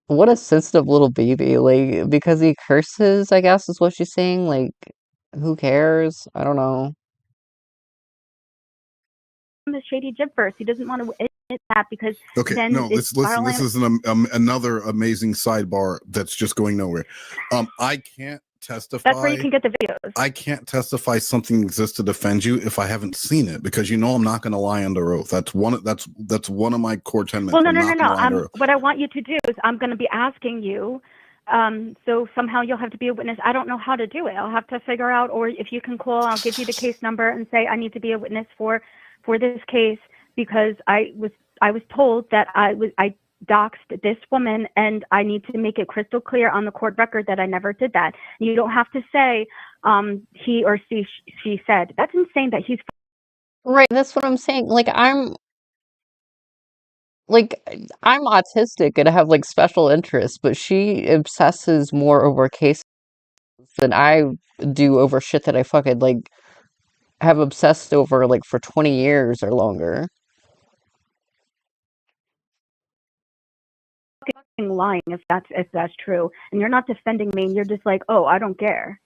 what a sensitive little baby. Like, because he curses, I guess is what she's saying. Like, who cares? I don't know. the Shady Jitverse. He doesn't want to admit that because Okay, then no, it's listen. This is another amazing sidebar that's just going nowhere. I can't testify. That's where you can get the videos. I can't testify something exists to defend you if I haven't seen it, because I'm not going to lie under oath. That's one of my core tenets. Well, no. What I want you to do is I'm going to be asking you. So somehow you'll have to be a witness. I don't know how to do it. I'll have to figure out, or if you can call, I'll give you the case number and say I need to be a witness for this case because I was told that I doxed this woman, and I need to make it crystal clear on the court record that I never did that. You don't have to say he or she said. That's insane that he's Right, that's what I'm saying. Like, I'm autistic and I have like special interests, but she obsesses more over cases than I do over shit that I fucking like have obsessed over like for 20 years or longer. lying if that's true, and you're not defending me, and you're just like, oh, I don't care.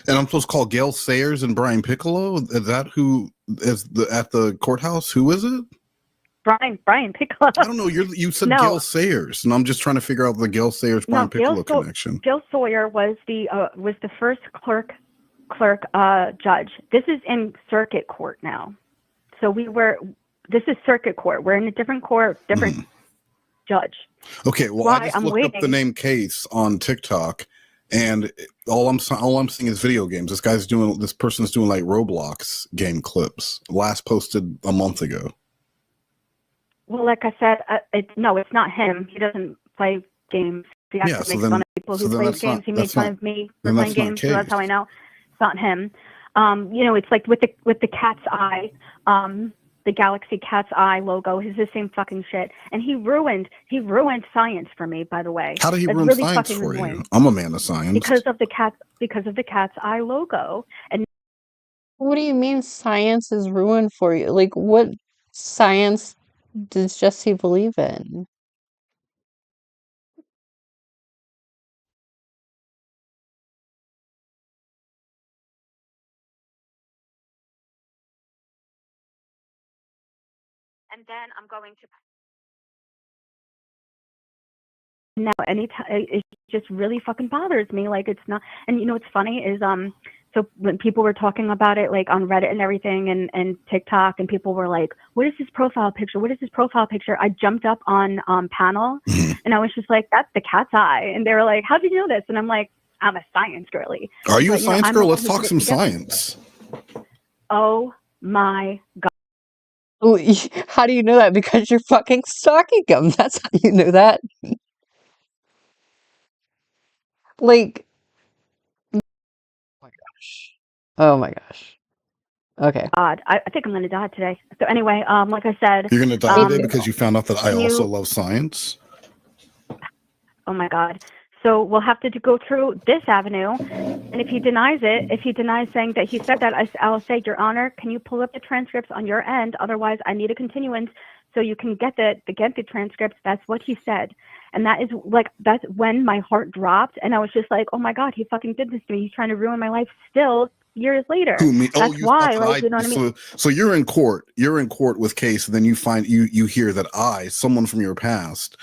And I'm supposed to call Gail Sayers and Brian Piccolo? Is that who is at the courthouse? Who is it? Brian Piccolo. I don't know. You said no. Gail Sayers, and I'm just trying to figure out the Gail Sayers Brian Piccolo connection. Gail Sawyer was the first clerk judge. This is in circuit court now. So this is circuit court. We're in a different court, different judge. Okay, well, I just looked up the name Case on TikTok, and all I'm seeing is video games. This person's doing like Roblox game clips. Last posted a month ago. Well, like I said, it's not him. He doesn't play games. He makes fun of people who play games. He made fun of me for playing games, so that's how I know it's not him. It's like with the cat's eye. The Galaxy Cat's Eye logo is the same fucking shit, and he ruined science for me. By the way, how did he ruin science for you? I'm a man of science because of the Cat's Eye logo. And what do you mean science is ruined for you? Like, what science does Jessi believe in? And then I'm going to now anytime it just really fucking bothers me. Like, it's not. And what's funny is so when people were talking about it like on Reddit and everything and TikTok, and people were like, what is his profile picture? What is his profile picture? I jumped up on panel and I was just like, that's the cat's eye. And they were like, how did you know this? And I'm like, I'm a science girly. Are you a science girl? Let's talk some science. Oh my God. Oh, how do you know that? Because you're fucking stalking him. That's how you know that. Like, oh my gosh. Oh my gosh. Okay. God, I think I'm gonna die today. So anyway, like I said, you're gonna die today because you found out that I also love science. Oh my God. So we'll have to go through this avenue, and if he denies saying that he said that, I'll say, Your Honor, can you pull up the transcripts on your end? Otherwise, I need a continuance so you can get the transcripts. That's what he said. And that is like, that's when my heart dropped. And I was just like, oh my God, he fucking did this to me. He's trying to ruin my life still years later. Who, me? That's why, like, you know what I mean? So you're in court. You're in court with case, and then you find you hear that someone from your past,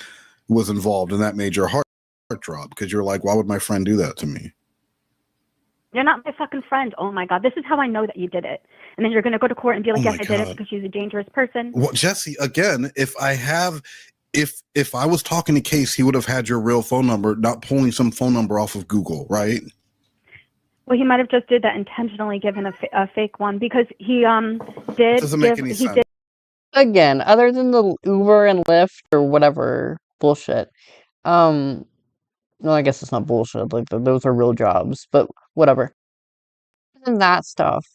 was involved, and that made your heart drop because you're like, why would my friend do that to me? You're not my fucking friend. Oh my God, this is how I know that you did it. And then you're gonna go to court and be like, yes, I did it because she's a dangerous person. Well, Jessi, again, if I was talking to Case, he would have had your real phone number, not pulling some phone number off of Google, right? Well, he might have just did that intentionally, given a fake one, because he did. Doesn't make any sense. Again, other than the Uber and Lyft or whatever bullshit, well, I guess it's not bullshit. Like those are real jobs, but whatever. And that stuff.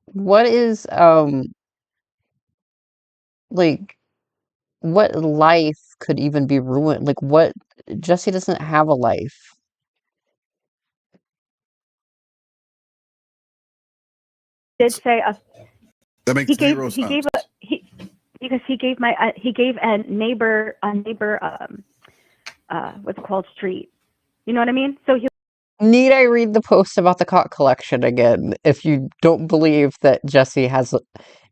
What is like? What life could even be ruined? Like what? Jessi doesn't have a life. Did say that makes zero sense. Because he gave a neighbor what's it called, street. You know what I mean? So he. Need I read the post about the cock collection again? If you don't believe that Jessi has,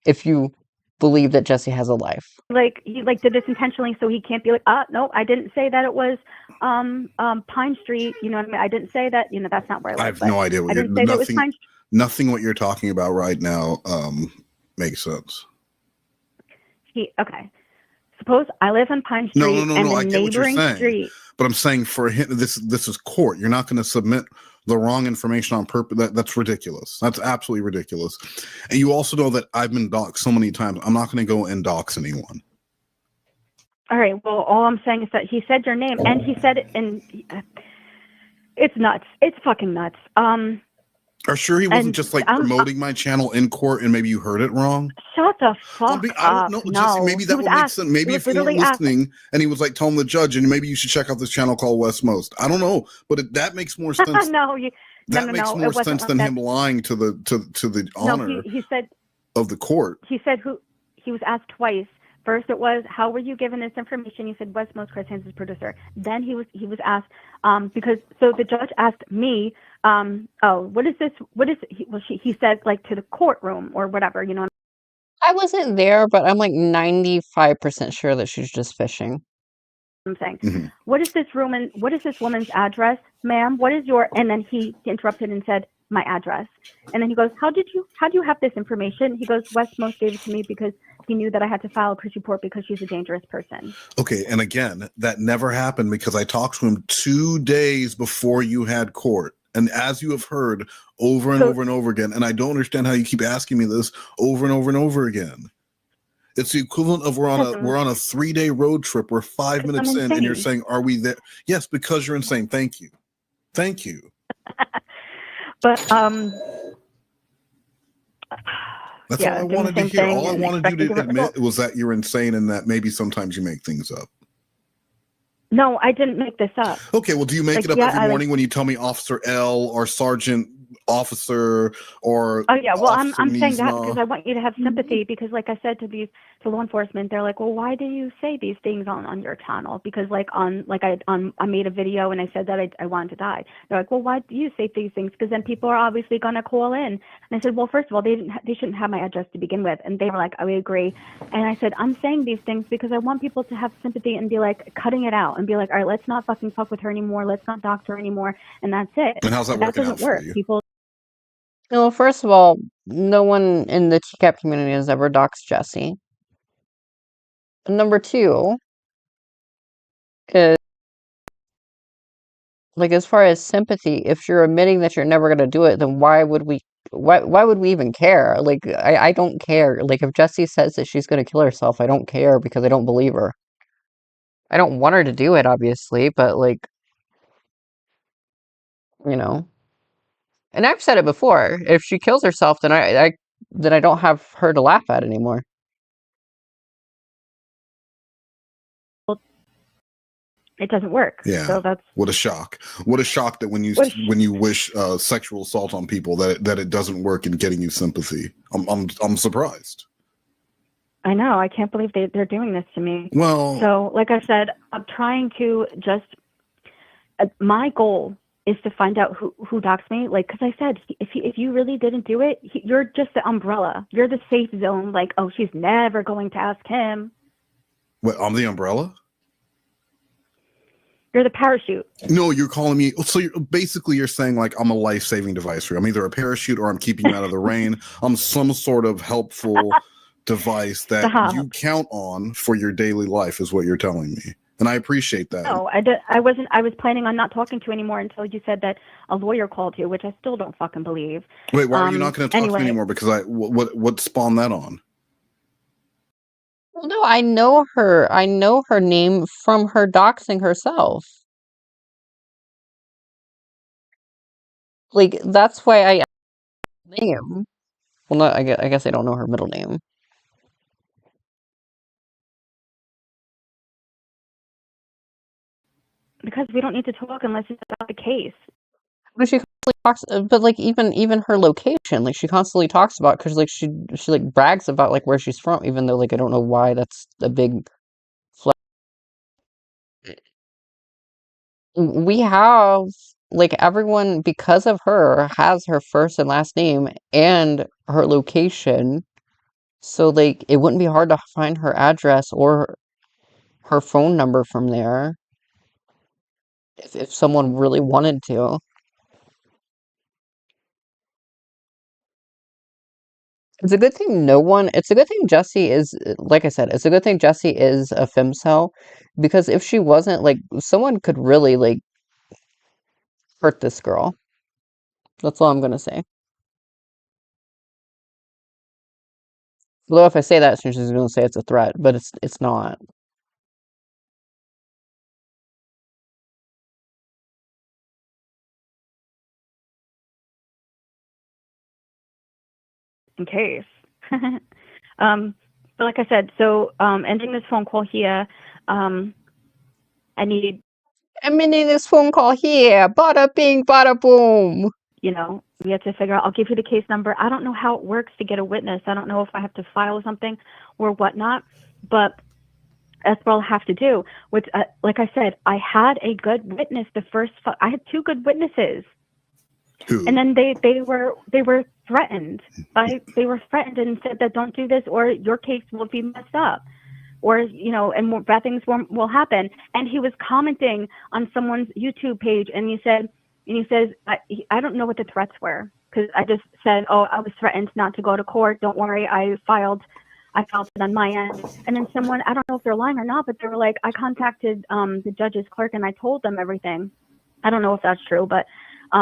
if you believe that Jessi has a life, like he did this intentionally, so he can't be like, no, I didn't say that it was Pine Street. You know what I mean? I didn't say that. You know, that's not where I live. I have no idea what you're. Nothing what you're talking about right now makes sense. Okay. Suppose I live on Pine Street and the neighboring street. But I'm saying for him, this is court. You're not going to submit the wrong information on purpose. That's ridiculous. That's absolutely ridiculous. And you also know that I've been doxxed so many times. I'm not going to go and dox anyone. All right. Well, all I'm saying is that he said your name, and he said it, and it's nuts. It's fucking nuts. Are sure he wasn't just like promoting my channel in court and maybe you heard it wrong? Shut the fuck up. I don't know, no. Jessi, maybe that would make sense. Maybe if you weren't listening and he was like telling the judge, and maybe you should check out this channel called West Most. I don't know, but that makes more sense. That makes more sense than him lying to the honor he said, of the court. He said he was asked twice. First, it was, how were you given this information? He said, West Most, Chris Hansen's producer. Then he was asked, so the judge asked me, what is this? He said, like, to the courtroom or whatever, you know. I wasn't there, but I'm like 95% sure that she's just fishing. I'm saying, what is this woman's address, ma'am? What is your, and then he interrupted and said, my address. And then he goes, how do you have this information? He goes, West Most gave it to me because he knew that I had to file a police report because she's a dangerous person. Okay, and again, that never happened because I talked to him 2 days before you had court. And as you have heard over and over and over again, and I don't understand how you keep asking me this over and over and over again. It's the equivalent of we're on a 3-day road trip. We're 5 minutes in, and you're saying, "Are we there?" Yes, because you're insane. Thank you. But that's all I wanted to hear. All I wanted you to admit was that you're insane and that maybe sometimes you make things up. No, I didn't make this up. Okay, well, do you make it up every morning when you tell me Officer L or Sergeant Officer or? Oh yeah, well, I'm saying that because I want you to have sympathy. Because like I said to law enforcement, they're like, well, why do you say these things on your channel? Because I made a video and I said that I wanted to die. They're like, well, why do you say these things? Because then people are obviously gonna call in. And I said, well, first of all, they shouldn't have my address to begin with. And they were like, oh, we agree. And I said, I'm saying these things because I want people to have sympathy and be like cutting it out and be like, all right, let's not fucking fuck with her anymore. Let's not dox her anymore. And that's it. And how's that working out for you? People. Well, first of all, no one in the TCAP community has ever doxed Jessi. Number 2 is, like, as far as sympathy, if you're admitting that you're never going to do it, then why would we even care? Like, I don't care. Like, if Jessi says that she's going to kill herself, I don't care because I don't believe her. I don't want her to do it, obviously, but, like, you know. And I've said it before. If she kills herself, then I don't have her to laugh at anymore. It doesn't work. Yeah. So that's what a shock. What a shock that when you wish sexual assault on people that it doesn't work in getting you sympathy. I'm surprised. I know. I can't believe they're doing this to me. Well, So, like I said, I'm trying to just. My goal is to find out who doxed me. Like, because I said, if you really didn't do it, you're just the umbrella. You're the safe zone. Like, oh, she's never going to ask him. what, I'm the umbrella? You're the parachute. No, you're calling me. So you're saying like I'm a life-saving device for you. I'm either a parachute or I'm keeping you out of the rain. I'm some sort of helpful device that Stop. you count on for your daily life, is what you're telling me, and I appreciate that. No, I wasn't. I was planning on not talking to you anymore until you said that a lawyer called you, which I still don't fucking believe. Wait, why are you not going to talk to anyway. me anymore? Because what spawned that on? Well, no, I know her. I know her name from her doxing herself. Like, that's why I name. Well, not, I guess I don't know her middle name. Because we don't need to talk unless it's about the case. But she constantly talks, but like even her location, like she constantly talks about, because like she like brags about like where she's from, even though like I don't know why that's a big flag. We have like everyone, because of her, has her first and last name and her location, so like it wouldn't be hard to find her address or her phone number from there if someone really wanted to. It's a good thing it's a good thing Jessi is, like I said, it's a good thing Jessi is a femcel, because if she wasn't, like, someone could really, like, hurt this girl. That's all I'm gonna say. Although if I say that, she's gonna say it's a threat, but it's not. In case. But like I said, so ending this phone call here, I need, I'm ending this phone call here. Bada bing, bada boom. we have to figure out, I'll give you the case number. I don't know how it works to get a witness. I don't know if I have to file something or whatnot, but that's what I'll have to do. With, like I said, I had a good witness I had two good witnesses. Who? And then they were threatened. They were threatened and said that don't do this or your case will be messed up, or and more bad things will happen. And he was commenting on someone's YouTube page, and he says, I don't know what the threats were, because I just said, oh, I was threatened not to go to court. Don't worry, I filed it on my end. And then someone, I don't know if they're lying or not, but they were like, I contacted the judge's clerk and I told them everything. I don't know if that's true, but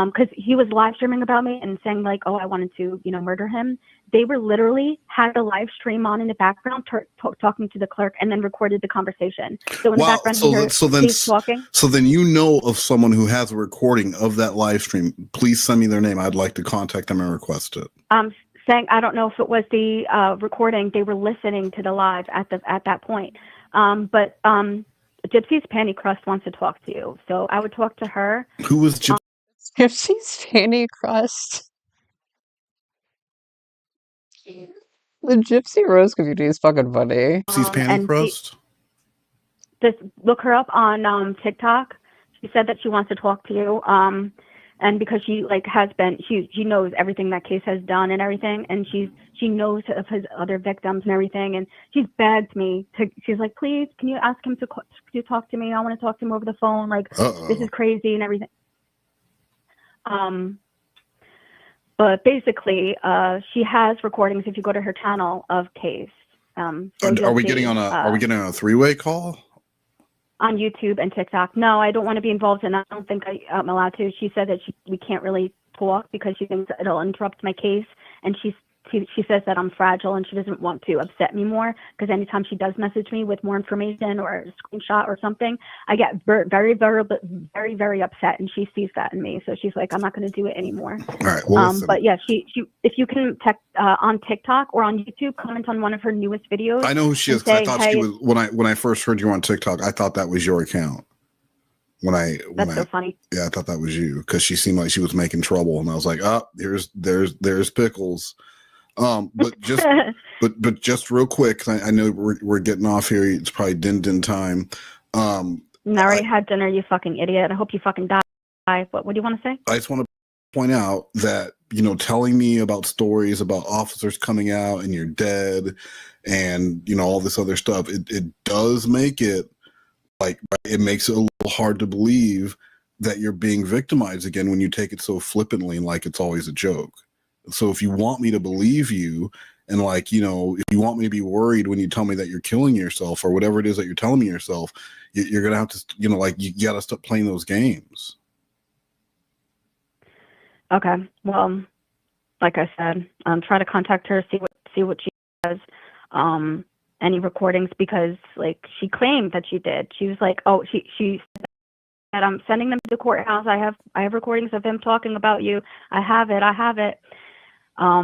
because he was live streaming about me and saying like, oh, I wanted to, murder him. They were literally had a live stream on in the background, talking to the clerk, and then recorded the conversation. So in the background, he's talking. So then you know of someone who has a recording of that live stream. Please send me their name. I'd like to contact them and request it. Saying I don't know if it was the recording. They were listening to the live at that point. But Gypsy's Panty Crust wants to talk to you, so I would talk to her. Who was Gypsy? Gypsy's Panty Crust. The Gypsy Rose community is fucking funny. Gypsy's Panty Crust? Just look her up on TikTok. She said that she wants to talk to you. And because she she knows everything that case has done and everything, and she knows of his other victims and everything, and she's begged me she's like, please, can you ask him to talk to me? I want to talk to him over the phone. Like, this is crazy and everything. But basically, she has recordings, if you go to her channel, of case. Are we getting on a three-way call? On YouTube and TikTok. No, I don't want to be involved in that. I don't think I'm allowed to. She said that we can't really talk because she thinks it'll interrupt my case, and she says that I'm fragile and she doesn't want to upset me more, because anytime she does message me with more information or a screenshot or something, I get very, very, very, very upset, and she sees that in me. So she's like, I'm not going to do it anymore. All right. Well, but yeah, she if you can on TikTok or on YouTube, comment on one of her newest videos. I know who she is. I thought she was when I first heard you on TikTok. I thought that was your account. That's so funny. Yeah, I thought that was you, because she seemed like she was making trouble, and I was like, oh, there's Pickles. But But just real quick, 'cause I know we're getting off here. It's probably din time. And I already had dinner, you fucking idiot. I hope you fucking die. What do you want to say? I just want to point out that, telling me about stories about officers coming out and you're dead and, all this other stuff, it does make it like, it makes it a little hard to believe that you're being victimized again when you take it so flippantly and like it's always a joke. So if you want me to believe you, and if you want me to be worried when you tell me that you're killing yourself or whatever it is that you're telling me yourself, you're going to have to, you got to stop playing those games. Okay. Well, like I said, try to contact her, see what she has, any recordings, because like she claimed that she did. She was like, oh, she said that I'm sending them to the courthouse. I have recordings of him talking about you. I have it.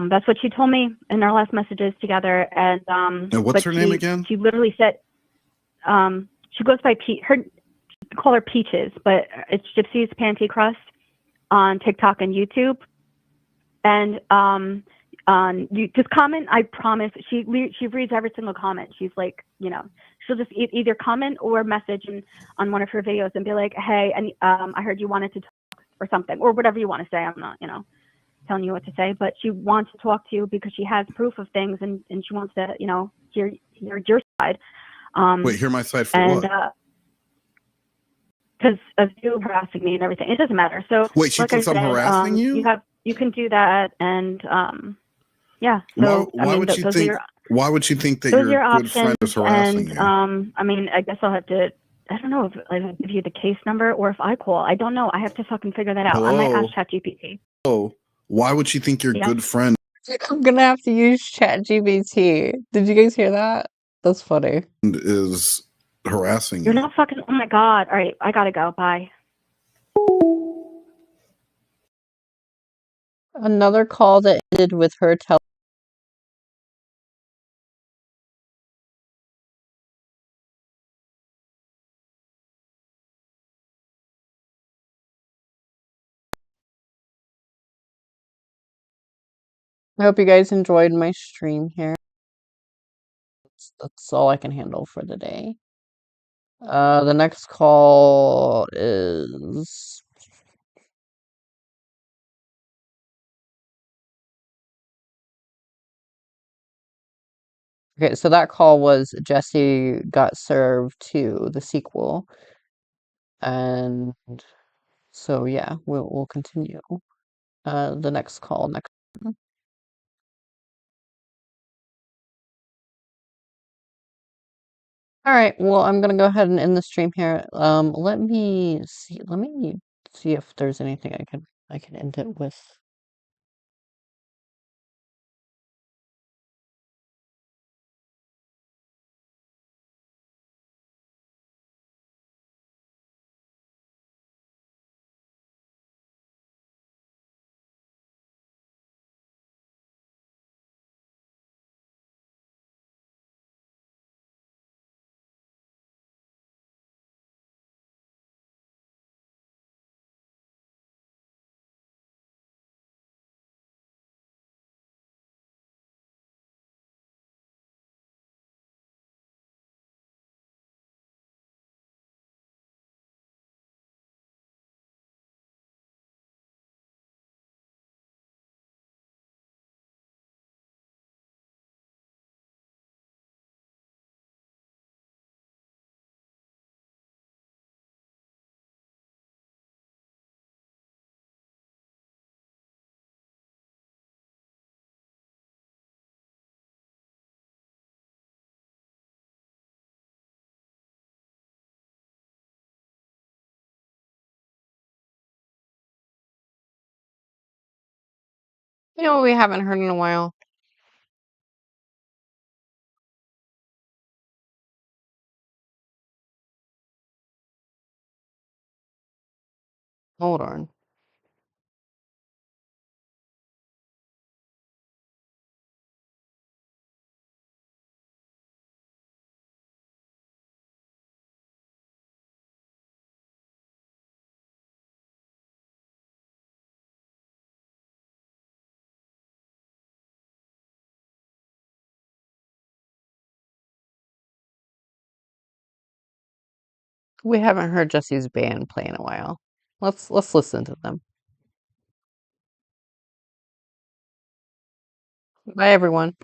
That's what she told me in our last messages together. And what's her name again? She literally said, she goes by call her Peaches, but it's Gypsy's Panty Crust on TikTok and YouTube. And you just comment. I promise. She reads every single comment. She's like, she'll just either comment or message on one of her videos and be like, hey, and I heard you wanted to talk or something, or whatever you want to say. I'm not, telling you what to say, but she wants to talk to you because she has proof of things, and she wants to, hear your side. Wait, hear my side for and, what? Because of you harassing me and everything. It doesn't matter. So wait, she thinks I'm harassing you? You can do that, and yeah. So why would she think? Why would she think that your good friend is harassing you? I mean, I guess I'll have to. I don't know if I give you the case number or if I call. I don't know. I have to fucking figure that out. Hello? I might ask ChatGPT. Oh, why would she think your good friend I'm gonna have to use ChatGPT. Did you guys hear that? That's funny. is harassing you? You're not fucking. Oh my god! All right, I gotta go. Bye. Another call that ended with her telling. I hope you guys enjoyed my stream here. That's all I can handle for the day. The next call is okay, so that call was Jessi got served 2, the sequel. And so yeah, we'll continue. The next call next. All right, well, I'm gonna go ahead and end the stream here. Let me see if there's anything I can end it with. We haven't heard in a while. Hold on. We haven't heard Jesse's band play in a while. Let's listen to them. Bye, everyone.